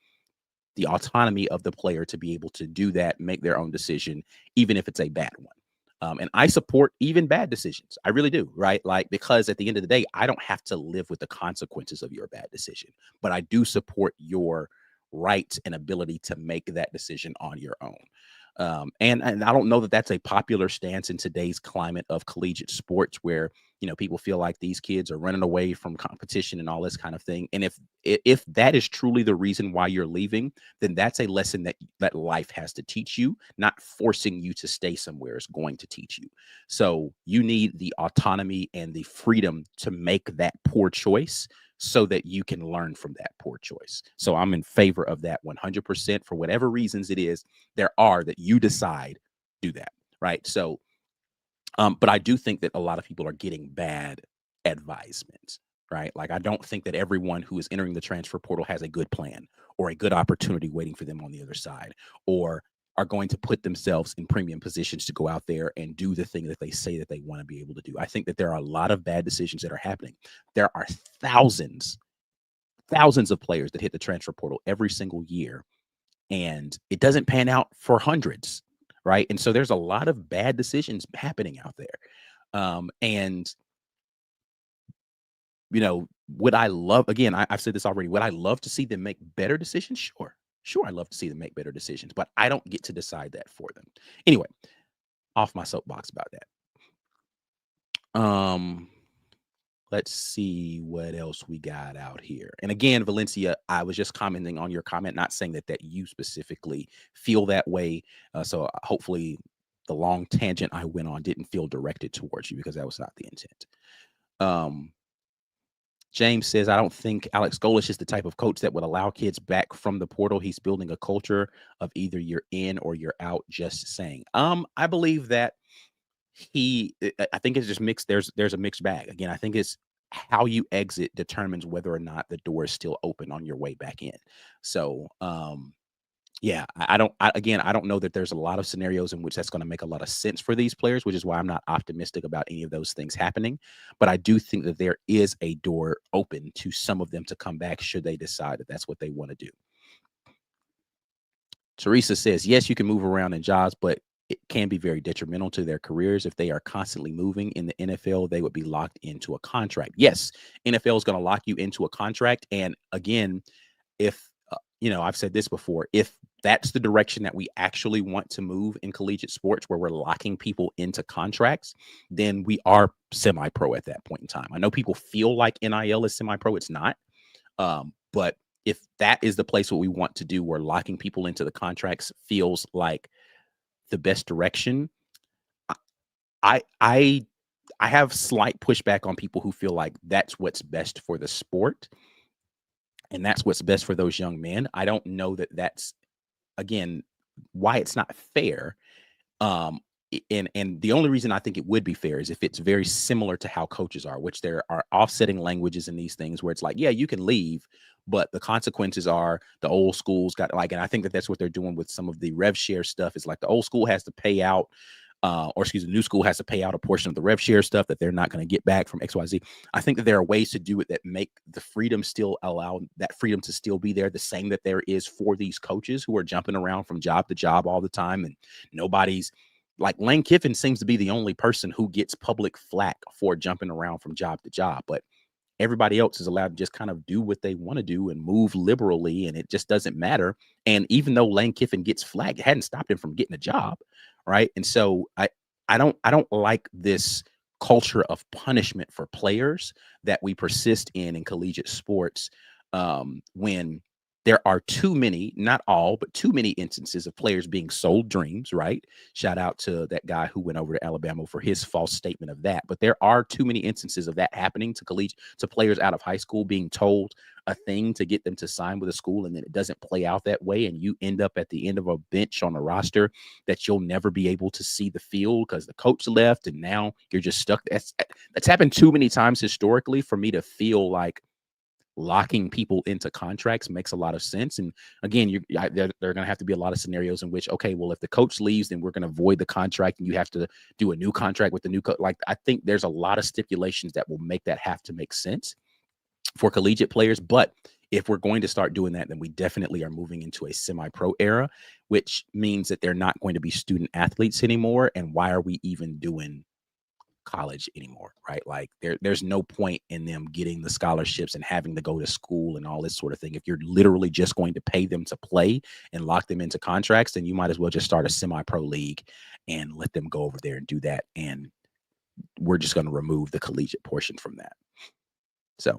the autonomy of the player to be able to do that, make their own decision, even if it's a bad one. And I support even bad decisions. I really do, right? Because at the end of the day, I don't have to live with the consequences of your bad decision, but I do support your right and ability to make that decision on your own. And I don't know that that's a popular stance in today's climate of collegiate sports, where people feel like these kids are running away from competition and all this kind of thing. And if that is truly the reason why you're leaving, then that's a lesson that life has to teach you. Not forcing you to stay somewhere is going to teach you. So you need the autonomy and the freedom to make that poor choice, so that you can learn from that poor choice. So I'm in favor of that 100%. For whatever reasons it is that you decide, do that, right? So but I do think that a lot of people are getting bad advisement, right? Like, I don't think that everyone who is entering the transfer portal has a good plan or a good opportunity waiting for them on the other side, or are going to put themselves in premium positions to go out there and do the thing that they say that they want to be able to do. I think that there are a lot of bad decisions that are happening. There are thousands of players that hit the transfer portal every single year, and it doesn't pan out for hundreds, right? And so there's a lot of bad decisions happening out there. And would I love, again, I've said this already, would I love to see them make better decisions? Sure, I'd love to see them make better decisions, but I don't get to decide that for them. Anyway, off my soapbox about that. let's see what else we got out here. And again, Valencia, I was just commenting on your comment, not saying that you specifically feel that way. So hopefully the long tangent I went on didn't feel directed towards you, because that was not the intent. James says, I don't think Alex Golesh is the type of coach that would allow kids back from the portal. He's building a culture of either you're in or you're out. Just saying. I believe that I think it's just mixed. There's a mixed bag. Again, I think it's how you exit determines whether or not the door is still open on your way back in. So, yeah, I don't know that there's a lot of scenarios in which that's going to make a lot of sense for these players, which is why I'm not optimistic about any of those things happening. But I do think that there is a door open to some of them to come back should they decide that that's what they want to do. Teresa says, yes, you can move around in jobs, but it can be very detrimental to their careers. If they are constantly moving in the NFL, they would be locked into a contract. Yes, NFL is going to lock you into a contract. And again, if, I've said this before, if that's the direction that we actually want to move in collegiate sports, where we're locking people into contracts, then we are semi-pro at that point in time. I know people feel like NIL is semi-pro. It's not. But if that is the place what we want to do, where locking people into the contracts feels like the best direction, I have slight pushback on people who feel like that's what's best for the sport and that's what's best for those young men. I don't know that that's, again, why it's not fair. And the only reason I think it would be fair is if it's very similar to how coaches are, which there are offsetting languages in these things where it's like, yeah, you can leave, but the consequences are the old schools got and I think that that's what they're doing with some of the rev share stuff, is like the old school has to pay out, the new school has to pay out a portion of the rev share stuff that they're not going to get back from XYZ. I think that there are ways to do it that make the freedom still allow that freedom to still be there, the same that there is for these coaches who are jumping around from job to job all the time. And nobody's like, Lane Kiffin seems to be the only person who gets public flack for jumping around from job to job, but everybody else is allowed to just kind of do what they want to do and move liberally, and it just doesn't matter. And even though Lane Kiffin gets flagged, it hadn't stopped him from getting a job, right? And so I don't like this culture of punishment for players that we persist in collegiate sports, when there are too many, not all, but too many instances of players being sold dreams, right? Shout out to that guy who went over to Alabama for his false statement of that. But there are too many instances of that happening to players out of high school, being told a thing to get them to sign with a school, and then it doesn't play out that way. And you end up at the end of a bench on a roster that you'll never be able to see the field because the coach left, and now you're just stuck. That's happened too many times historically for me to feel like locking people into contracts makes a lot of sense. And again, there are going to have to be a lot of scenarios in which, okay, well, if the coach leaves, then we're going to void the contract and you have to do a new contract with the new coach. Like, I think there's a lot of stipulations that will make that have to make sense for collegiate players. But if we're going to start doing that, then we definitely are moving into a semi-pro era, which means that they're not going to be student athletes anymore. And why are we even doing college anymore, right? Like there's no point in them getting the scholarships and having to go to school and all this sort of thing. If you're literally just going to pay them to play and lock them into contracts, then you might as well just start a semi-pro league and let them go over there and do that. And we're just going to remove the collegiate portion from that. So,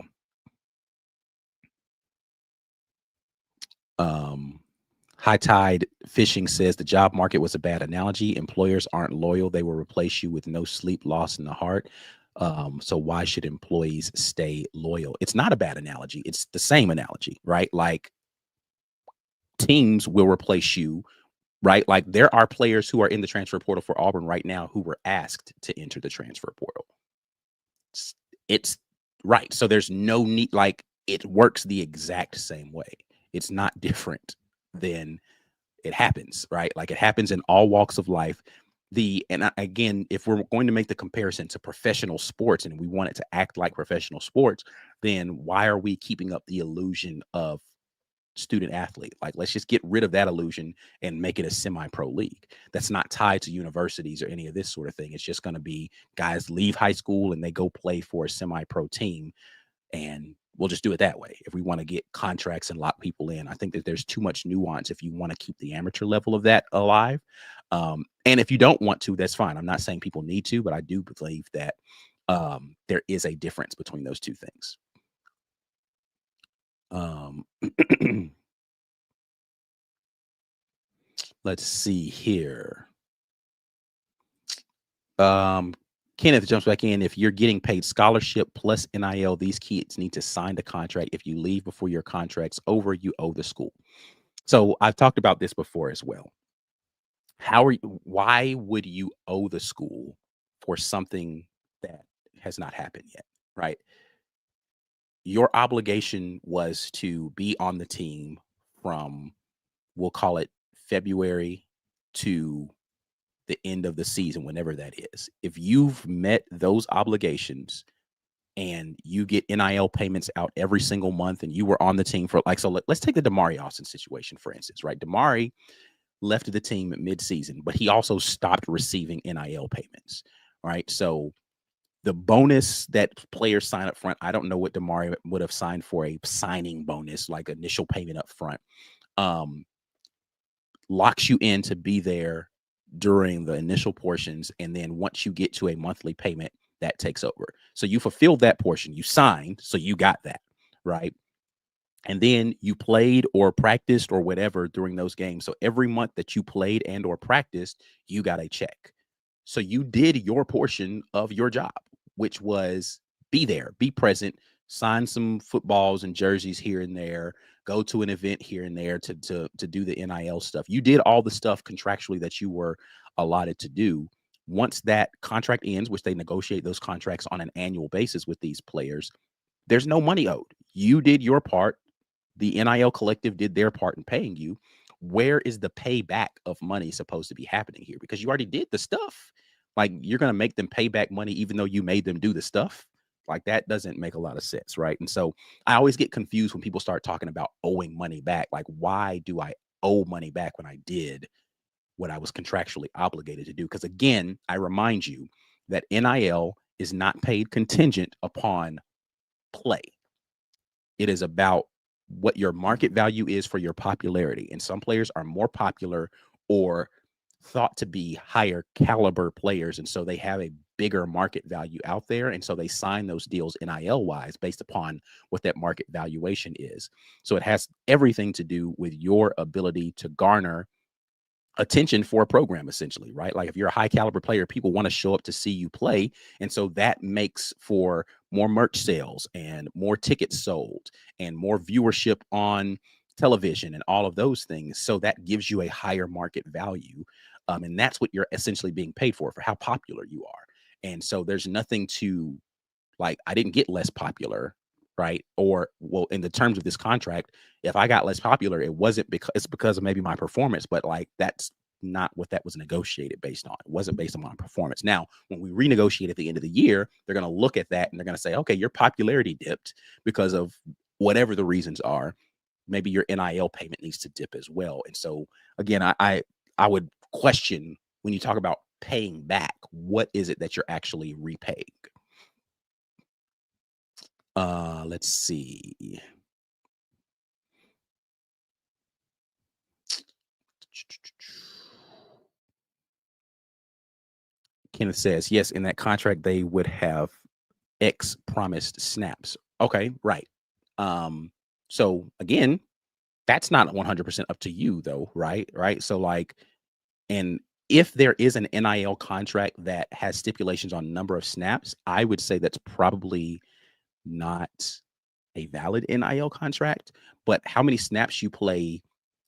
High Tide Fishing says the job market was a bad analogy. Employers aren't loyal. They will replace you with no sleep, loss in the heart. So why should employees stay loyal? It's not a bad analogy. It's the same analogy, right? Like, teams will replace you, right? Like, there are players who are in the transfer portal for Auburn right now who were asked to enter the transfer portal. It's right. So there's no need, like, it works the exact same way. It's not different than it happens, right? Like, it happens in all walks of life. Again, if we're going to make the comparison to professional sports and we want it to act like professional sports, then why are we keeping up the illusion of student athlete? Like, let's just get rid of that illusion and make it a semi-pro league that's not tied to universities or any of this sort of thing. It's just going to be guys leave high school and they go play for a semi-pro team, and we'll just do it that way. If we want to get contracts and lock people in, I think that there's too much nuance if you want to keep the amateur level of that alive. And if you don't want to, that's fine. I'm not saying people need to, but I do believe that There is a difference between those two things. Let's see here. Kenneth jumps back in. If you're getting paid scholarship plus NIL, these kids need to sign the contract. If you leave before your contract's over, you owe the school. So I've talked about this before as well. Why would you owe the school for something that has not happened yet, right? Your obligation was to be on the team from, we'll call it February to the end of the season, whenever that is. If you've met those obligations and you get NIL payments out every single month and you were on the team for let's take the Damari Austin situation, for instance, right? Damari left the team at mid-season, but he also stopped receiving NIL payments, right? So the bonus that players sign up front, I don't know what Damari would have signed for a signing bonus, like initial payment up front, locks you in to be there during the initial portions. And then once you get to a monthly payment, that takes over. So you fulfilled that portion, you signed, so you got that, right? And then you played or practiced or whatever during those games. So every month that you played and or practiced, you got a check. So you did your portion of your job, which was be there, be present, sign some footballs and jerseys here and there, go to an event here and there to do the NIL stuff. You did all the stuff contractually that you were allotted to do. Once that contract ends, which they negotiate those contracts on an annual basis with these players, there's no money owed. You did your part. The NIL collective did their part in paying you. Where is the payback of money supposed to be happening here? Because you already did the stuff. Like, you're going to make them pay back money even though you made them do the stuff. Like, that doesn't make a lot of sense, right? And so I always get confused when people start talking about owing money back. Like, why do I owe money back when I did what I was contractually obligated to do? Because again, I remind you that NIL is not paid contingent upon play. It is about what your market value is for your popularity. And some players are more popular or thought to be higher caliber players. And so they have a bigger market value out there. And so they sign those deals NIL wise based upon what that market valuation is. So it has everything to do with your ability to garner attention for a program, essentially, right? Like, if you're a high caliber player, people want to show up to see you play. And so that makes for more merch sales and more tickets sold and more viewership on television and all of those things. So that gives you a higher market value. And that's what you're essentially being paid for how popular you are. And so there's nothing to, like, I didn't get less popular, right? Or, well, in the terms of this contract, if I got less popular, it wasn't because of maybe my performance, but like, that's not what that was negotiated based on. It wasn't based on my performance. Now, when we renegotiate at the end of the year, they're going to look at that and they're going to say, okay, your popularity dipped because of whatever the reasons are. Maybe your NIL payment needs to dip as well. And so again, I would question, when you talk about paying back, what is it that you're actually repaying? Let's see. Kenneth says, yes, in that contract, they would have X promised snaps. Okay, right. So again, that's not 100% up to you though, right? Right. So like, and if there is an NIL contract that has stipulations on number of snaps, I would say that's probably not a valid NIL contract. But how many snaps you play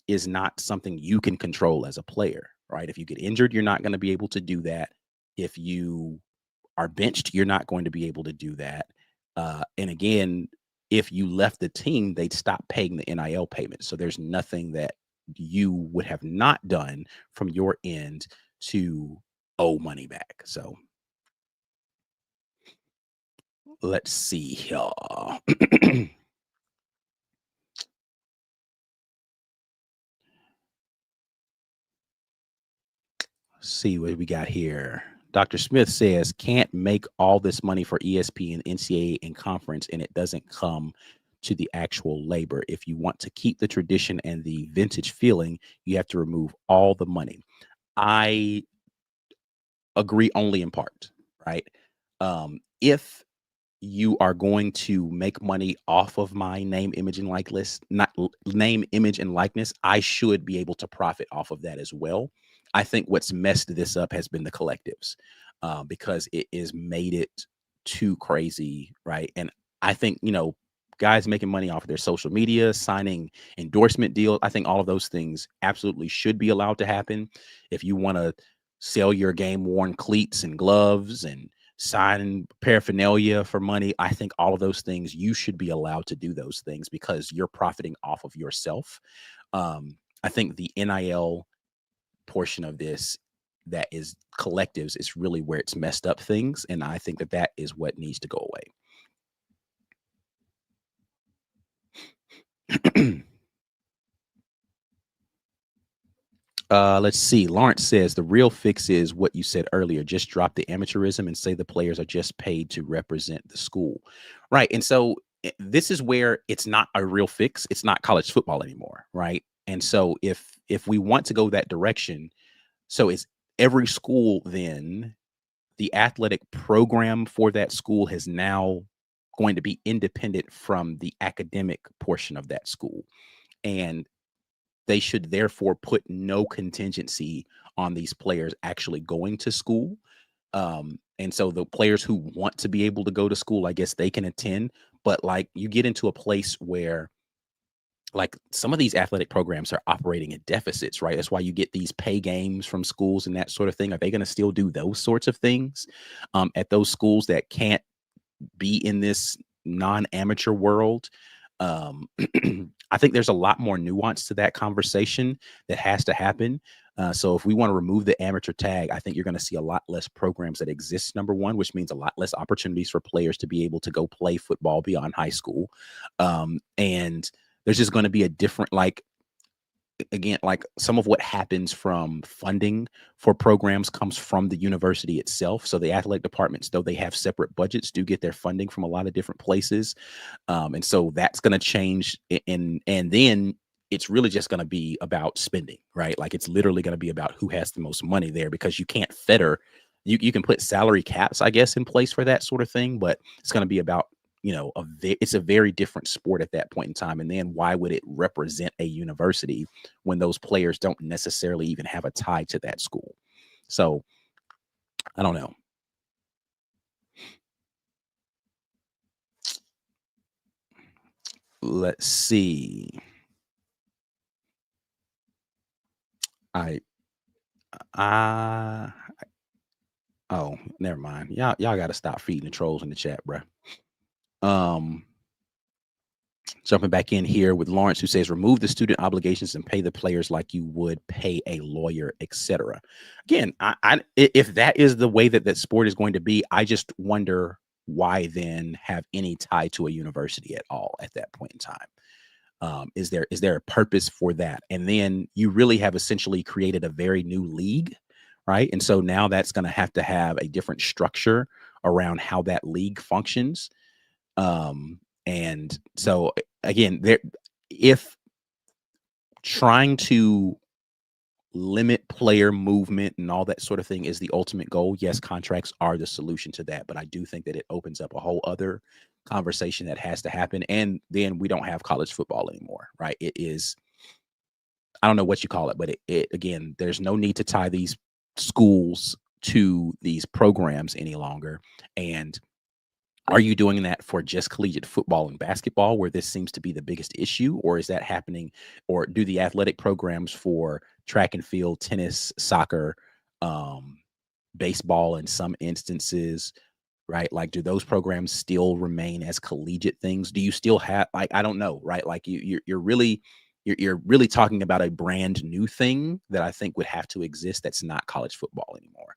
is not something you can control as a player, right? If you get injured, you're not going to be able to do that. If you are benched, you're not going to be able to do that. And again, if you left the team, they'd stop paying the NIL payment. So there's nothing that you would have not done from your end to owe money back. So let's see here. See what we got here. Dr. Smith says, can't make all this money for ESPN, NCAA, and conference, and it doesn't come to the actual labor. If you want to keep the tradition and the vintage feeling, you have to remove all the money. I agree only in part, right? if you are going to make money off of my name, image, and likeness, name, image, and likeness, I should be able to profit off of that as well. I think what's messed this up has been the collectives, because it is made it too crazy, right? And I think, guys making money off of their social media, signing endorsement deals, I think all of those things absolutely should be allowed to happen. If you want to sell your game worn cleats and gloves and sign paraphernalia for money, I think all of those things, you should be allowed to do those things because you're profiting off of yourself. I think the NIL portion of this, that is collectives, is really where it's messed up things. And I think that is what needs to go away. Let's see. Lawrence says the real fix is what you said earlier. Just drop the amateurism and say the players are just paid to represent the school. Right. And so this is where it's not a real fix. It's not college football anymore. Right. And so if we want to go that direction, so it's every school, then the athletic program for that school is now going to be independent from the academic portion of that school. And they should therefore put no contingency on these players actually going to school. And so the players who want to be able to go to school, I guess they can attend. But like you get into a place where like some of these athletic programs are operating at deficits, right? That's why you get these pay games from schools and that sort of thing. Are they going to still do those sorts of things at those schools that can't be in this non-amateur world? I think there's a lot more nuance to that conversation that has to happen. So if we want to remove the amateur tag, I think you're going to see a lot less programs that exist, number one, which means a lot less opportunities for players to be able to go play football beyond high school. And there's just going to be a different, like some of what happens from funding for programs comes from the university itself. So the athletic departments, though they have separate budgets, do get their funding from a lot of different places. And so that's going to change. And then it's really just going to be about spending, right? Like it's literally going to be about who has the most money there, because you can't fetter, you can put salary caps, I guess, in place for that sort of thing, but it's going to be about, it's a very different sport at that point in time. And then why would it represent a university when those players don't necessarily even have a tie to that school? So I don't know. Let's see. Oh, never mind. Y'all got to stop feeding the trolls in the chat, bro. Jumping back in here with Lawrence, who says remove the student obligations and pay the players like you would pay a lawyer, etc. Again, if that is the way that sport is going to be, I just wonder why then have any tie to a university at all at that point in time. Is there a purpose for that? And then you really have essentially created a very new league, right? And so now that's going to have a different structure around how that league functions. And so again, if trying to limit player movement and all that sort of thing is the ultimate goal, yes, contracts are the solution to that. But I do think that it opens up a whole other conversation that has to happen. And then we don't have college football anymore, right? It is, I don't know what you call it, but it again, there's no need to tie these schools to these programs any longer. And are you doing that for just collegiate football and basketball, where this seems to be the biggest issue? Or is that happening, or do the athletic programs for track and field, tennis, soccer, baseball in some instances, right? Like, do those programs still remain as collegiate things? Do you still have, like, I don't know, right? Like you're really talking about a brand new thing that I think would have to exist that's not college football anymore.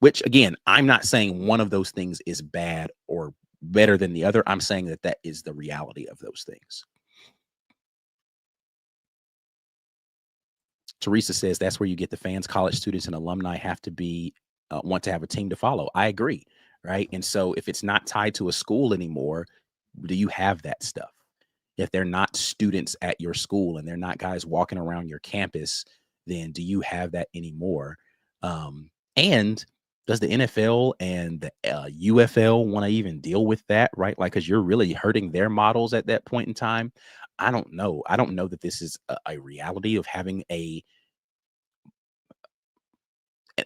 Which again, I'm not saying one of those things is bad or better than the other. I'm saying that is the reality of those things. Teresa says that's where you get the fans. College students and alumni have to be want to have a team to follow. I agree, right? And so if it's not tied to a school anymore, do you have that stuff? If they're not students at your school and they're not guys walking around your campus, then do you have that anymore? And does the NFL and the UFL want to even deal with that, right? Like, because you're really hurting their models at that point in time. I don't know. I don't know that this is a reality of having a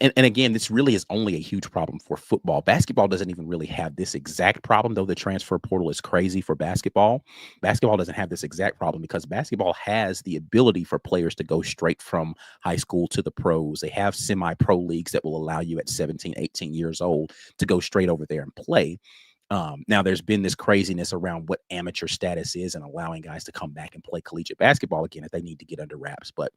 and again, this really is only a huge problem for football. Basketball doesn't even really have this exact problem, though the transfer portal is crazy for basketball. Basketball doesn't have this exact problem because basketball has the ability for players to go straight from high school to the pros. They have semi-pro leagues that will allow you at 17, 18 years old to go straight over there and play. Now, there's been this craziness around what amateur status is and allowing guys to come back and play collegiate basketball again if they need to get under wraps. But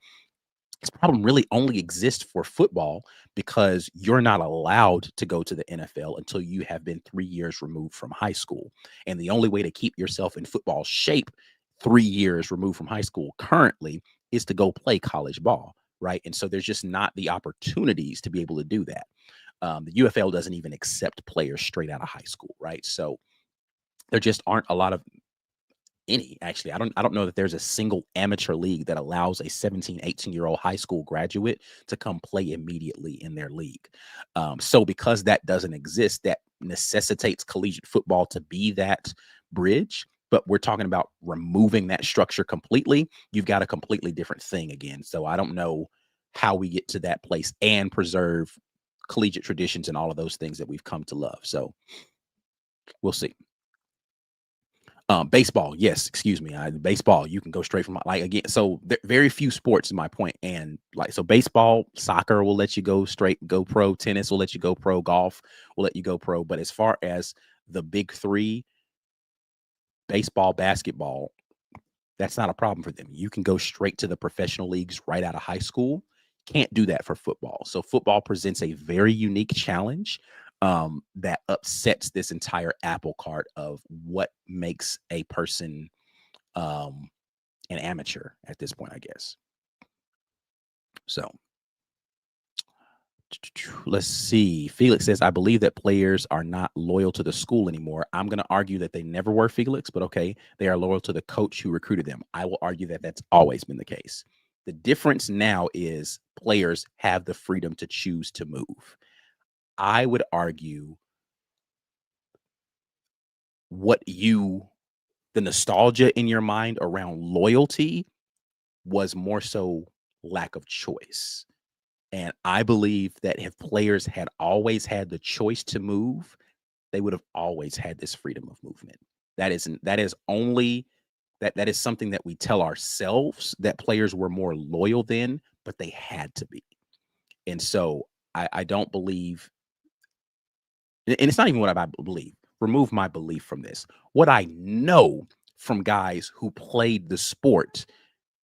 this problem really only exists for football because you're not allowed to go to the NFL until you have been 3 years removed from high school. And the only way to keep yourself in football shape 3 years removed from high school currently is to go play college ball, right? And so there's just not the opportunities to be able to do that. The UFL doesn't even accept players straight out of high school, right? So there just aren't a lot of actually. I don't know that there's a single amateur league that allows a 17, 18-year-old high school graduate to come play immediately in their league. So because that doesn't exist, that necessitates collegiate football to be that bridge. But we're talking about removing that structure completely. You've got a completely different thing again. So I don't know how we get to that place and preserve collegiate traditions and all of those things that we've come to love. So we'll see. Baseball, yes, excuse me. Baseball, you can go straight from like again. So very few sports, is my point. And like so, baseball, soccer will let you go straight, go pro. Tennis will let you go pro. Golf will let you go pro. But as far as the big three, baseball, basketball, that's not a problem for them. You can go straight to the professional leagues right out of high school. Can't do that for football. So football presents a very unique challenge that upsets this entire apple cart of what makes a person an amateur at this point, I guess. So let's see. Felix says, I believe that players are not loyal to the school anymore. I'm going to argue that they never were, Felix, but okay, they are loyal to the coach who recruited them. I will argue that that's always been the case. The difference now is players have the freedom to choose to move. I would argue the nostalgia in your mind around loyalty was more so lack of choice. And I believe that if players had always had the choice to move, they would have always had this freedom of movement. That is something that we tell ourselves, that players were more loyal then, but they had to be. And so I don't believe, and it's not even what I believe. Remove my belief from this. What I know from guys who played the sport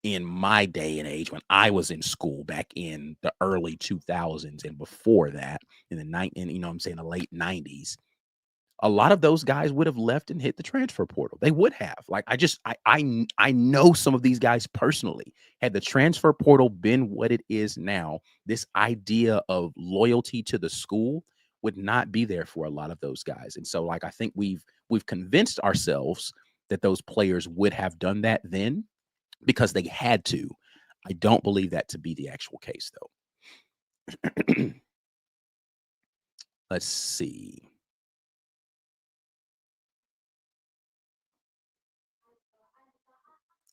in my day and age when I was in school back in the early 2000s and before that in the the late 90s, a lot of those guys would have left and hit the transfer portal. They would have. Like I know some of these guys personally. Had the transfer portal been what it is now, this idea of loyalty to the school would not be there for a lot of those guys. And so like I think we've convinced ourselves that those players would have done that then because they had to. I don't believe that to be the actual case though. Let's see.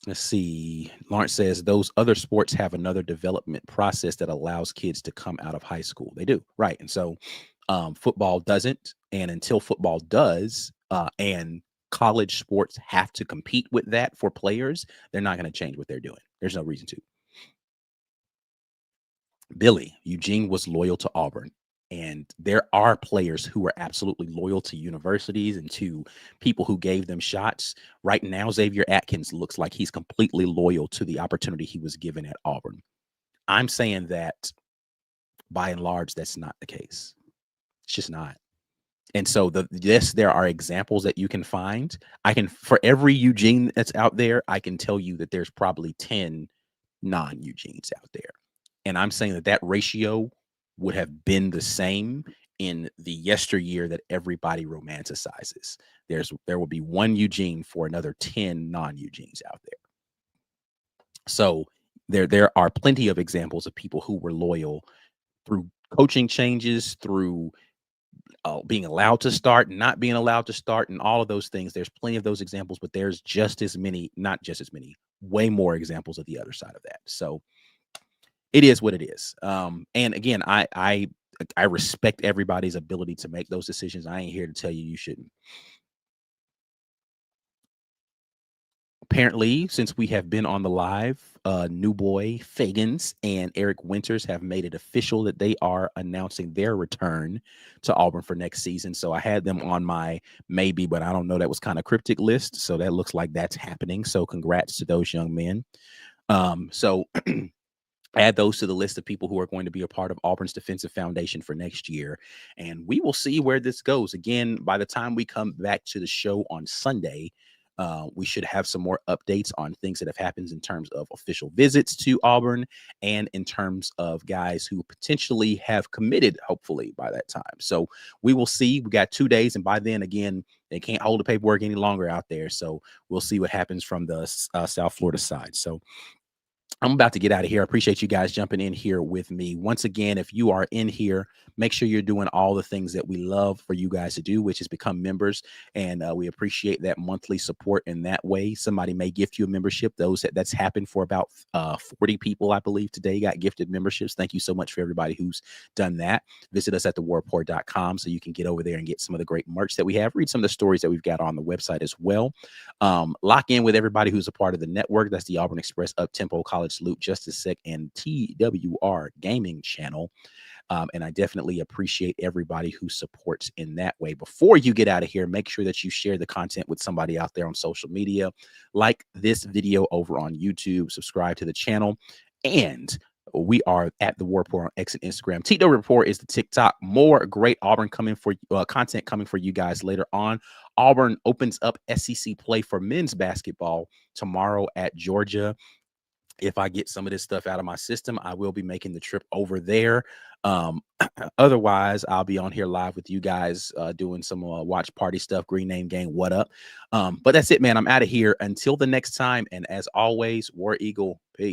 Let's see. Lawrence says those other sports have another development process that allows kids to come out of high school. They do. Right. And so football doesn't. And until football does, and college sports have to compete with that for players, they're not going to change what they're doing. There's no reason to. Billy, Eugene was loyal to Auburn. And there are players who are absolutely loyal to universities and to people who gave them shots. Right now, Xavier Atkins looks like he's completely loyal to the opportunity he was given at Auburn. I'm saying that by and large, that's not the case. It's just not. And so yes, there are examples that you can find. For every Eugene that's out there, I can tell you that there's probably 10 non-Eugenes out there. And I'm saying that ratio would have been the same in the yesteryear that everybody romanticizes. There will be one Eugene for another 10 non-Eugenes out there. So there are plenty of examples of people who were loyal through coaching changes, through being allowed to start, not being allowed to start, and all of those things. There's plenty of those examples, but there's just as many, not just as many, way more examples of the other side of that. So it is what it is. And again, I respect everybody's ability to make those decisions. I ain't here to tell you you shouldn't. Apparently, since we have been on the live, New Boy Fagans and Eric Winters have made it official that they are announcing their return to Auburn for next season. So I had them on my maybe, but I don't know, that was kind of cryptic list. So that looks like that's happening. So congrats to those young men. So add those to the list of people who are going to be a part of Auburn's defensive foundation for next year. And we will see where this goes. Again, by the time we come back to the show on Sunday, we should have some more updates on things that have happened in terms of official visits to Auburn and in terms of guys who potentially have committed, hopefully, by that time. So we will see. We got 2 days. And by then, again, they can't hold the paperwork any longer out there. So we'll see what happens from the South Florida side. So I'm about to get out of here. I appreciate you guys jumping in here with me. Once again, if you are in here, make sure you're doing all the things that we love for you guys to do, which is become members. And we appreciate that monthly support in that way. Somebody may gift you a membership. That's happened for about 40 people, I believe, today got gifted memberships. Thank you so much for everybody who's done that. Visit us at thewarreport.com so you can get over there and get some of the great merch that we have. Read some of the stories that we've got on the website as well. Lock in with everybody who's a part of the network. That's the Auburn Express, Up-Tempo, College Loop, Just a Sec, and TWR Gaming channel. And I definitely appreciate everybody who supports in that way. Before you get out of here, make sure that you share the content with somebody out there on social media. Like this video over on YouTube, subscribe to the channel, and we are at the War Report on X and Instagram. TW Report is the TikTok. More great Auburn coming for content coming for you guys later on. Auburn opens up SEC play for men's basketball tomorrow at Georgia. If I get some of this stuff out of my system, I will be making the trip over there. Otherwise, I'll be on here live with you guys doing some watch party stuff. Green Name Gang, what up? But that's it, man. I'm out of here. Until the next time. And as always, War Eagle, peace.